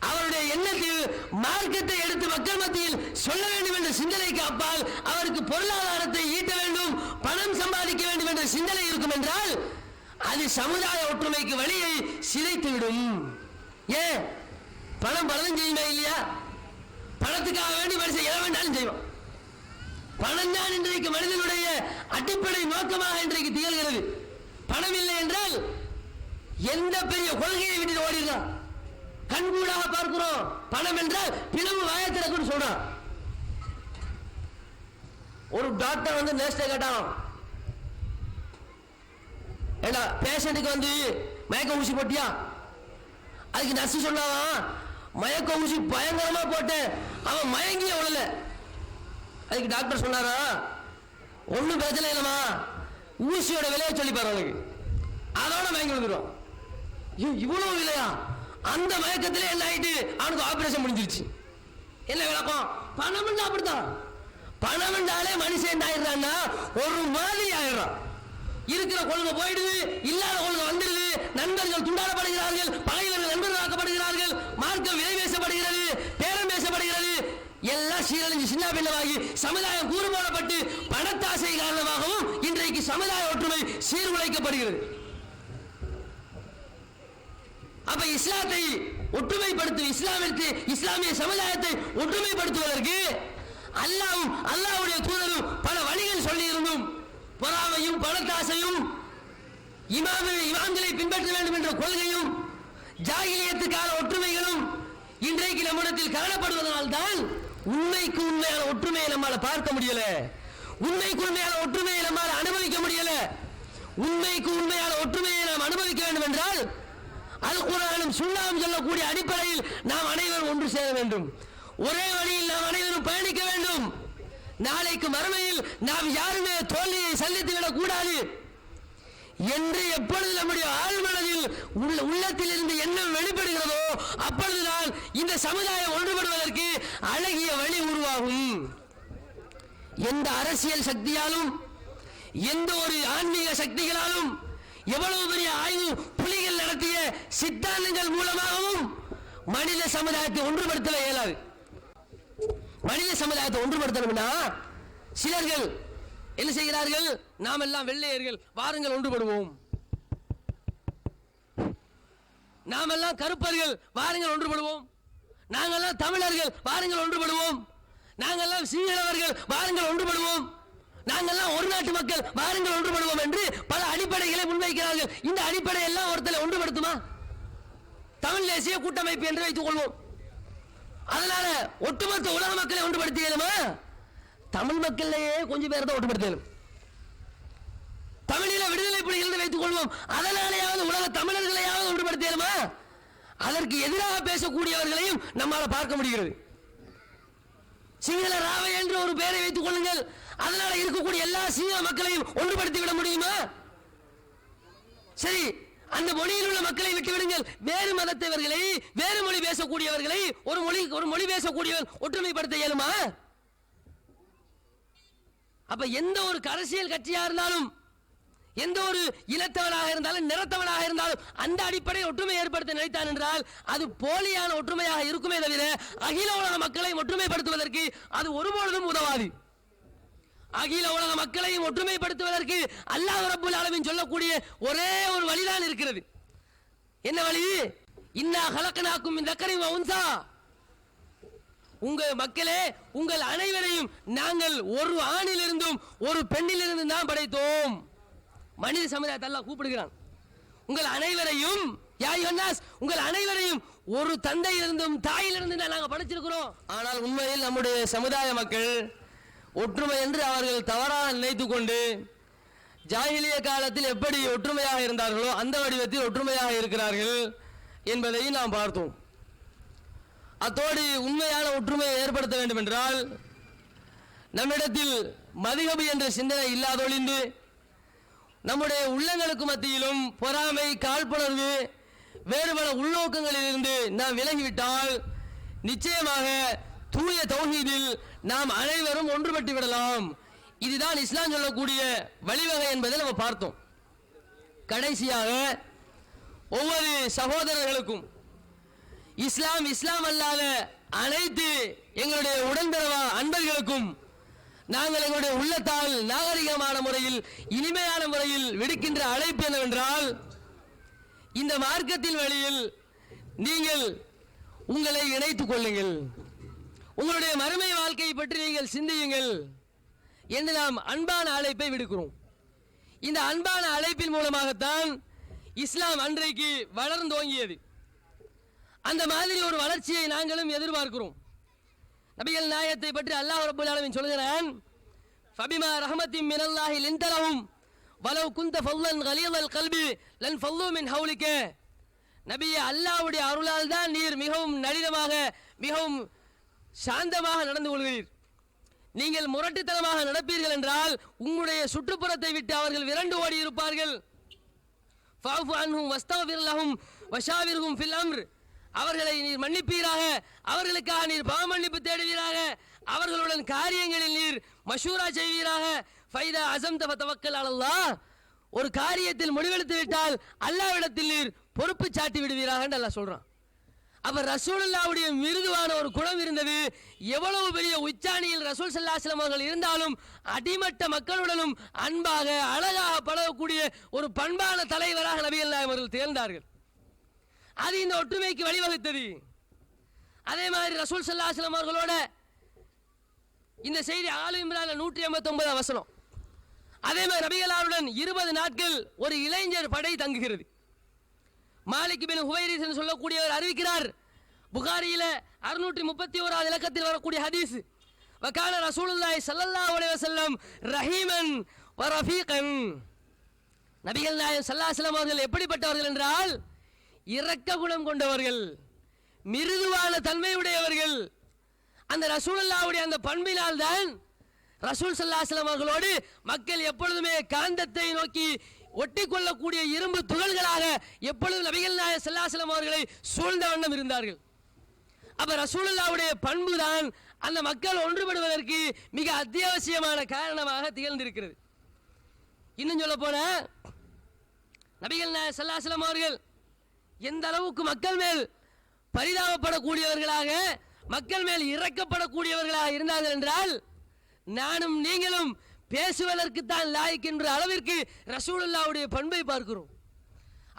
அவருடைய எண்ணத்தில் மார்க்கத்தை எடுத்து மக்கள் மத்தியில் சொல்ல வேண்டும் என்ற சிந்தனைக்கு அப்பால் அவருக்கு பொருளாதாரத்தை ஈட்ட வேண்டும், பணம் சம்பாதிக்க வேண்டும் என்ற சிந்தனை இருக்கும் என்றால் அது சமுதாய ஒற்றுமைக்கு வழியை சிதைத்துவிடும். ஏன்? பணம் பலதும் செய்யுமா இல்லையா? பணத்துக்காக வேண்டி மனுஷன் எதை வேண்டாலும் செய்வான். பணம் தான் இன்றைக்கு மனிதனுடைய அடிப்படை நோக்கமாக இன்றைக்கு திகழ்கிறது. பணம் இல்லை என்றால் எந்த பெரிய கொள்கையை விட்டு ஓடிடுறான். கண்கூடாக பார்க்கிறோம். பணம் என்றால் பிணவு வாயத்திறக்குன்னு சொல்றான். ஒரு டாக்டர் வந்து நர்ஸ்ட கேட்டான், ஏண்டா பேஷண்ட்டுக்கு வந்து மயக்க ஊசி போட்டியா? அதுக்கு நர்ஸ் சொன்னான், மயக்க ஊசி பயங்கரமா போட்டேன், அவன் மயங்கிய உடல. அதுக்கு டாக்டர் சொன்னாரா, ஒன்னும் பிரச்சனை இல்லைமா, ஊசியோட விலையை சொல்லி பாரு, அவனுக்கு அதோட மயங்கி விழுந்துருவான். இவ்வளவு விலையா? அந்த மயக்கத்திலே என்ன ஆயிட்டு அவனுக்கு ஆபரேஷன் முடிஞ்சிருச்சு. என்ன விளக்கம்? பணம் அப்படித்தான். பணம் என்றாலே மனுஷன் என்ன ஆயிடுறான்னா ஒரு மாதிரி ஆயிடுறான். இருக்கிற கொள்கை போயிடுது, இல்லாத கொள்கை வந்துடுது, நண்பர்கள் துண்டாடப்படுகிறார்கள், பகைவர்கள் நண்பர்களாக்கப்படுகிறார்கள், மார்க்கம் விலை பேசப்படுகிறது, பேரம் பேசப்படுகிறது, எல்லாம் சீரழிஞ்சு சின்ன பின்னமாகி சமுதாயம் கூறுபோடப்பட்டு பணத்தாசை காரணமாகவும் இன்றைக்கு சமுதாய ஒற்றுமை சீர்குலைக்கப்படுகிறது. அப்ப இஸ்லாத்தை ஒற்றுமைப்படுத்தும், இஸ்லாமிய சமுதாயத்தை ஒற்றுமைப்படுத்துவதற்கு அல்லாஹ்வுடைய தூதரும் பல வழிகள் சொல்லி இருந்தும் பொறாமையும் பணத்தாசையும் இமாம்களை பின்பற்ற வேண்டும் என்ற கொள்கையும் ஜாகிலியத்துக்கான ஒற்றுமைகளும் இன்றைக்கு நம்மிடத்தில் காணப்படுவதனால் தான் உண்மைக்கு உண்மையான ஒற்றுமையை நம்மால பார்க்க முடியல, உண்மைக்கு உண்மையான ஒற்றுமையை நம்மால அனுபவிக்க முடியல. உண்மைக்கு உண்மையான ஒற்றுமையை நாம் அனுபவிக்க வேண்டும் என்றால் அல் குர்ஆனும் சுன்னாவும் சொல்லக்கூடிய அடிப்படையில் நாம் அனைவரும் ஒன்று சேர வேண்டும். ஒரே வழியில் நாம் அனைவரும் பயணிக்க வேண்டும். நாளைக்கு மறுமையில் நாம் யாருமே தோல்வியை சந்தித்து விடக் கூடாது என்று எப்பொழுது நம்முடைய ஆழ்மனதில் உள்ளத்தில் இருந்து எண்ணம் வெளிப்படுகிறதோ அப்பொழுதுதான் இந்த சமுதாயம் ஒன்றுபடுவதற்கு அழகிய வழி உருவாகும். எந்த அரசியல் சக்தியாலும் எந்த ஒரு ஆன்மீக சக்திகளாலும் எவ்வளவு பெரிய ஆய்வு புலிகள் நடத்திய சித்தாந்தங்கள் மூலமாகவும் மனித சமுதாயத்தை ஒன்றுபடுத்த இயலாது. மனித சமுதாயத்தை ஒன்றுபடுத்தணும்னா சிலர்கள் என்ன செய்கிறார்கள்? நாம் எல்லாம் வெள்ளையர்கள், வாருங்கள் ஒன்றுபடுவோம். நாம் எல்லாம் கருப்பர்கள், வாருங்கள் ஒன்றுபடுவோம். நாங்கெல்லாம் தமிழர்கள், வாருங்கள் ஒன்றுபடுவோம். நாங்கெல்லாம் சிங்களவர்கள், வாருங்கள் ஒன்றுபடுவோம். நாங்கெல்லாம் ஒரு நாட்டு மக்கள், வாருங்கள் ஒன்றுபடுவோம் என்று பல அடிப்படைகளை முன்வைக்கிறார்கள். இந்த அடிப்படை எல்லாம் ஒருத்தரை ஒன்றுபடுத்துமா? தமிழ் தேசிய கூட்டமைப்பு என்று வைத்துக் கொள்வோம். அதனால ஒட்டுமொத்த உலக மக்களை ஒன்றுபடுத்தியலுமா? தமிழ் மக்களையே கொஞ்சம் பேர் தான் ஒன்றுபடுத்தலும். தமிழில விடுதலை புலிகள் வைத்துக் கொள்வோம். அதனாலேயாவது உலக தமிழர்களையாவது ஒன்றுபடுத்தியலுமா? அதற்கு எதிராக பேசக்கூடியவர்களையும் நம்மால பார்க்க முடிகிறது. சிங்கள ராவை என்று ஒரு பெயரை வைத்துக் கொள்ளுங்கள், அதனால இருக்கக்கூடிய எல்லா சிங்கள மக்களையும் ஒன்றுபடுத்தி விட முடியுமா? சரி, அந்த மொழியில் உள்ள மக்களை விட்டு விடுங்கள். வேறு மதத்தவர்களை, வேறு மொழி பேசக்கூடியவர்களை ஒரு மொழி பேசக்கூடியவர் ஒற்றுமைப்படுத்த இயலுமா? அப்ப எந்த ஒரு அரசியல் கட்சியா இருந்தாலும், எந்த ஒரு இனத்தவனாக இருந்தாலும், நிறத்தவனாக இருந்தாலும் அந்த அடிப்படை ஒற்றுமை ஏற்படுத்த நினைத்தான் என்றால் அது போலியான ஒற்றுமையாக இருக்குமே தவிர அகில உலக மக்களை ஒற்றுமைப்படுத்துவதற்கு அது ஒருபொழுதும் உதவாது. அகில உலக மக்களையும் ஒற்றுமைப்படுத்துவதற்கு அல்லாஹ் ரப்புல் ஆலமீன் சொல்லக்கூடிய ஒரே ஒரு வழிதான் இருக்கிறது. என்ன வழி? இன்னா ஹலக்னாக்கும் மின் தக்கரின் வ உன்சா. உங்கள் மக்களே, உங்கள் அனைவரையும் நாங்கள் ஒரு ஆணிலிருந்தும் ஒரு பெண்ணிலிருந்தும் தான் படைத்தோம். மனித சமுதாயத்தை அல்லாஹ் கூப்பிடுகிறான். உங்கள் அனைவரையும், யா யுஹன்னாஸ், உங்கள் அனைவரையும் ஒரு தந்தையிலிருந்தும் தாயிலிருந்து தான் நாங்கள் படைச்சிருக்கிறோம். ஆனால் உண்மையில் நம்முடைய சமுதாய மக்கள் ஒற்றுமை என்று அவர்கள் தவறாக நினைத்துக் கொண்டு ஜாஹிலிய காலத்தில் எப்படி ஒற்றுமையாக இருந்தார்களோ அந்த வடிவத்தில் ஒற்றுமையாக இருக்கிறார்கள் என்பதையும் நாம் பார்த்தோம். அத்தோடு உண்மையான ஒற்றுமையை ஏற்படுத்த வேண்டும் என்றால் நம்மிடத்தில் மதுஹப் என்ற சிந்தனை இல்லாதொழிந்து நம்முடைய உள்ளங்களுக்கு மத்தியிலும் பொறாமை, காழ்ப்புணர்வு, வேறுபல உள்நோக்கங்களில் இருந்து நாம் விலகிவிட்டால் நிச்சயமாக தூய தௌஹீதில் நாம் அனைவரும் ஒன்றுபட்டு விடலாம். இதுதான் இஸ்லாம் சொல்லக்கூடிய வழிவகை என்பதை நம்ம பார்த்தோம். கடைசியாக ஒவ்வொரு சகோதரர்களுக்கும் இஸ்லாம் அல்லாத அனைத்து எங்களுடைய உடன்பிறவா அன்பர்களுக்கும் நாங்கள் எங்களுடைய உள்ளத்தால் நாகரிகமான முறையில், இனிமையான முறையில் விடுக்கின்ற அழைப்பு என்னவென்றால், இந்த மார்க்கத்தின் வழியில் நீங்கள் உங்களை இணைத்துக் கொள்ளுங்கள், உங்களுடைய மறுமை வாழ்க்கையை பற்றி நீங்கள் சிந்தியுங்கள் என்று நாம் அன்பான அழைப்பை விடுக்கிறோம். இந்த அன்பான அழைப்பின் மூலமாகத்தான் இஸ்லாம் அன்றைக்கு வளர்ந்தோங்கியது. அந்த மாதிரி ஒரு வளர்ச்சியை நாங்களும் எதிர்பார்க்கிறோம். நபிகள் நாயகத்தை பற்றி அல்லாஹ் ரப்பல் ஆலமீன் சொல்கிறான், ஃபபிமா ரஹ்மத்தின் மினல்லாஹி லின்தலஹும் வலவ் குன்த ஃபல்லன் கலீதல் கல்பி லன் ஃபல்லு மின் ஹவுலிக. நபியே, அல்லாஹ்வுடைய அருளால் தான் நீர் மிகவும் நளினமாக, மிகவும் சாந்தமாக நடந்து கொள்கிறீர். நீங்கள் முரட்டுத்தனமாக நடப்பீர்கள் என்றால் உங்களுடைய சுற்றுப்புறத்தை விட்டு அவர்கள் விரண்டு ஓடி இருப்பார்கள். ஃபஅஃபு அன்ஹும் வஸ்தக்ஃபிர் லஹும் வஷாவிர்ஹும் ஃபில் அம்ர். அவர்களை நீர் மன்னிப்பீராக, அவர்களுக்காக நீர் பாவ மன்னிப்பு தேடுவீராக, அவர்களுடன் காரியங்களில் நீர் மஷூரா செய்வீராக. ஃபைதா அஸம்த ஃபதவக்கல் அலல்லாஹ். ஒரு காரியத்தில் முடிவெடுத்து விட்டால் அல்லாஹ்விடத்தில் நீர் பொறுப்பு சாட்டி விடுவீராக என்று அல்லாஹ் சொல்றான். அப்ப ரசூலுல்லாஹ்வுடைய மிருதுவான ஒரு குணம் இருந்தது. எவ்வளவு பெரிய உச்சாணியில் ரசூல் ஸல்லல்லாஹு அலைஹி வஸல்லம் அவர்கள் இருந்தாலும் அடிமட்ட மக்களுடனும் அன்பாக, அழகாக பழகக்கூடிய ஒரு பண்பான தலைவராக நபிகள் நாயகம் அவர்கள் திகழ்ந்தார்கள். அது இந்த ஒற்றுமைக்கு வழிவகுத்தது. அதே மாதிரி ரசூல் ஸல்லல்லாஹு அலைஹி வஸல்லம் அவர்களோட இந்த செய்தி ஆலு இம்ரான் 189 வசனம். அதே மாதிரி நபிகளாருடன் 20 நாட்கள் ஒரு இளைஞர் படை தங்குகிறது. மாலிக் பின் ஹுவைரிஸ் என்று சொல்லக்கூடியவர் அறிவிக்கிறார். புகாரியில 631 இலக்கத்தில் வரக்கூடிய ஹதீஸ், வகான ரசூலுல்லாஹி ஸல்லல்லாஹு அலைஹி வஸல்லம் ரஹீமன் வ ரஃபீகன். நபிகள் நாயகம் ஸல்லல்லாஹு அலைஹி வஸல்லம் அவர்கள் எப்படிப்பட்டவர்கள் என்றால் இரக்க குணம் கொண்டவர்கள், மிருதுவான தன்மையுடையவர்கள். அந்த ரசூலுல்லாஹ்வுடைய அந்த பண்பினால் தான் ரசூல் ஸல்லல்லாஹு அலைஹி வஸல்லம் அவர்களோடு மக்கள் எப்பொழுதுமே காந்தத்தை நோக்கி ஒட்டி கொள்ளக்கூடிய இரும்பு துகள்களாக எப்பொழுதும் நபிகள் நாயகம் ஸல்லல்லாஹு அலைஹி வஸல்லம் அவர்களை சூழ்ந்த வண்ணம் இருந்தார்கள். அப்ப ரசூலுல்லாஹ்வுடைய பண்பு தான் அந்த மக்கள் ஒன்றுபடுவதற்கு மிக அத்தியாவசியமான காரணமாக திகழ்ந்திருக்கிறது. இன்னும் சொல்ல போன நபிகள் நாயகம் ஸல்லல்லாஹு அலைஹி வஸல்லம் அவர்கள் எந்த அளவுக்கு மக்கள் மேல் பரிதாபப்படக்கூடியவர்களாக, மக்கள் மேல் இறக்கப்படக்கூடியவர்களாக இருந்தார்கள் என்றால், நானும் நீங்களும் பேசுவதற்குத்தான் லாய்க் என்ற அளவிற்கு ரசூலுல்லாஹ்வுடைய பண்பை பார்க்கிறோம்.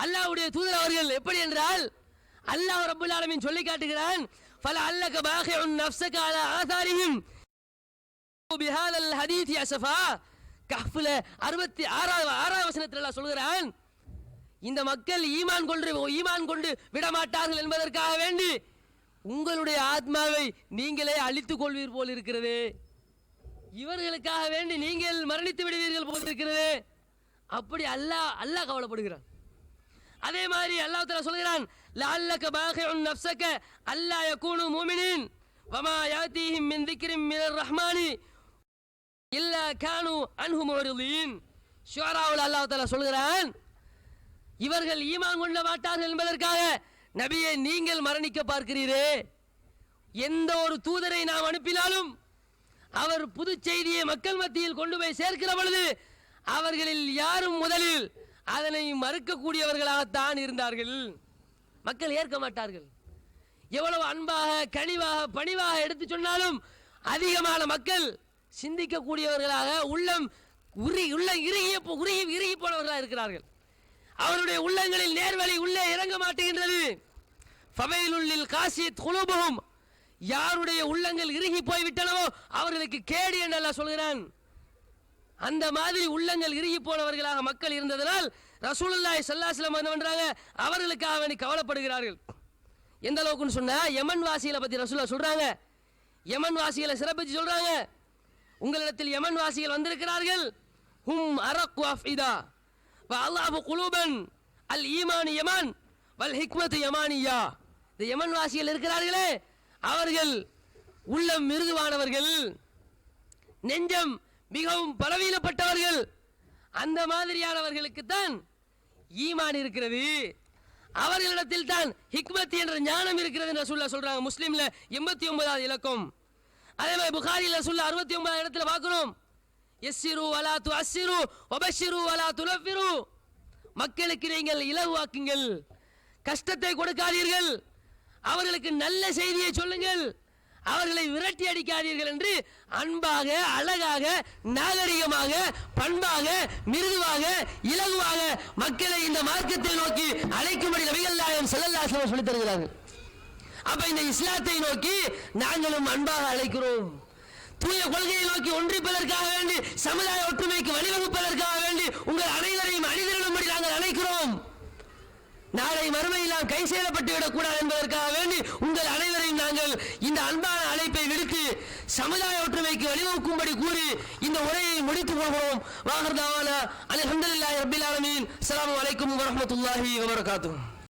அல்லாஹ்வுடைய தூதர் அவர்கள் எப்படி என்றால், அல்லாஹ் ரப்பல் ஆலமீன் சொல்லி காட்டுகிறான், ஃபலஅல்லக பாகிஉன் நஃப்ஸக அலா ஆதாரிஹிம் பிஹாதல் ஹதீஸ் அஸஃபா. கஹ்ஃப்ல 66 வசனத்தில் அல்லாஹ் சொல்கிறான், இந்த மக்கள் ஈமான் கொண்டு விட மாட்டார்கள் என்பதற்காக வேண்டி உங்களுடைய ஆத்மாவை நீங்களே அழித்துக் கொள்வீர் போல் இருக்கிறது, இவர்களுக்காக வேண்டி நீங்கள் மரணித்து விடுவீர்கள் போல் இருக்கிறது. அப்படி அல்லாஹ் கவலைப்படுகிறான். அதே மாதிரி அல்லாஹ் தஆலா சொல்கிறான், லஅல்லக பாகிஉன் நஃப்ஸக அல்லா யகூனு முஃமினீன் வமா யாதீஹிம் மின் திக்ரின் மினர் ரஹ்மானி இல்லா கானு அன்ஹு முரிதீன். ஷுஆராவுல் அல்லாஹ் தஆலா சொல்கிறான், இவர்கள் ஈமான் கொள்ள மாட்டார்கள் என்பதற்காக நபியை நீங்கள் மரணிக்க பார்க்கிறீரே. எந்த ஒரு தூதரை நாம் அனுப்பினாலும் அவர் புது செய்தியை மக்கள் மத்தியில் கொண்டு போய் சேர்க்கிற பொழுது அவர்களில் யாரும் முதலில் அதனை மறுக்கக்கூடியவர்களாகத்தான் இருந்தார்கள். மக்கள் ஏற்க மாட்டார்கள். எவ்வளவு அன்பாக, கனிவாக, பணிவாக எடுத்து சொன்னாலும் அதிகமான மக்கள் சிந்திக்கக்கூடியவர்களாக, உள்ளம் இறுகி போனவர்களாக இருக்கிறார்கள். அவருடைய உள்ளங்களில் நேர்வழி உள்ளே இறங்க மாட்டேங்கின்றது. ஃபவைலுல் காசியத் குலூபுஹும், யாருடைய உள்ளங்கள் இறுகி போய்விட்டனவோ அவர்களுக்கு கேடு என்று அல்லாஹ் சொல்கிறான். அந்த மாதிரி உள்ளங்கள் இறுகி போனவர்களாக மக்கள் இருந்ததனால் ரசூலுல்லாஹி ஸல்லல்லாஹு அலைஹி வஸல்லம் என்ன பண்றாங்க, அவர்களுக்காக வேண்டி கவலைப்படுகிறார்கள். எந்த அளவுக்குன்னு சொன்னா, யமன் வாசிகளை பத்தி ரசூலுல்லாஹ் சொல்றாங்க. யமன் வாசிகளை சிறப்பிச்சு சொல்றாங்க, உங்களிடத்தில் யமன் வாசிகள் வந்திருக்கிறார்கள். ஹும் அரக்கு அஃபிதா வ அல்லாஹு குலூபன் அல் ஈமான் யமன் வல் ஹிக்மத்து யமானியா. இந்த யமன் வாசிகள் இருக்கிறார்களே, அவர்கள் உள்ளம் மிருதுவானவர்கள், நெஞ்சம் மிகவும் பலவீனப்பட்டவர்கள். அந்த மாதிரியானவர்களுக்கு தான் ஈமான் இருக்கிறது, அவர்களிடத்தில் தான் ஹிக்மத் என்ற ஞானம் இருக்கிறது என்று ரசூலுல்லாஹ் சொல்றாங்க. முஸ்லிம்ல 89வது இலக்கம். அதே மாதிரி புகாரில ரசூலுல்லாஹ் 69வது இடத்துல பார்க்கிறோம், யஸ்ஸிரு வலா துஅஸ்ஸிரு வபஷ்ஷிரு வலா துனஃபிரு. மக்களுக்கு நீங்கள் இலகுவாக்குங்கள், கஷ்டத்தை கொடுக்காதீர்கள், அவர்களுக்கு நல்ல செய்தியை சொல்லுங்கள், அவர்களை விரட்டி அடிக்காதீர்கள் என்று அன்பாக, அழகாக, நாகரிகமாக, பண்பாக, மிருதுவாக, இலகுவாக மக்களை இந்த மார்க்கத்தை நோக்கி அழைக்கும்படி நபிகள் நாயகம் ஸல்லல்லாஹு அலைஹி வஸல்லம் சொல்லித் தருகிறார்கள். அப்ப இந்த இஸ்லாத்தை நோக்கி நாங்களும் அன்பாக அழைக்கிறோம். தூய கொள்கையை நோக்கி ஒன்றிப்பதற்காக வேண்டி, சமுதாய ஒற்றுமைக்கு வழிவகுப்பதற்காக வேண்டி உங்கள் அனைவரையும் அணிதிரளும்படி நாங்கள் அழைக்கிறோம். நாளை மறுமையில் நாம் கை செய்யப்பட்டு விடக்கூடாது என்பதற்காக வேண்டி உங்கள் அனைவரையும் நாங்கள் இந்த அன்பான அழைப்பை விடுத்து சமுதாய ஒற்றுமைக்கு வழிவகுக்கும்படி கூறி இந்த உரையை முடித்துக் கொள்கிறோம். வாஹர் தாவானா அல்ஹம்துலில்லாஹி ரப்பில் ஆலமீன். அஸ்ஸலாமு அலைக்கும் வரஹ்மத்துல்லாஹி வபரகாத்துஹு.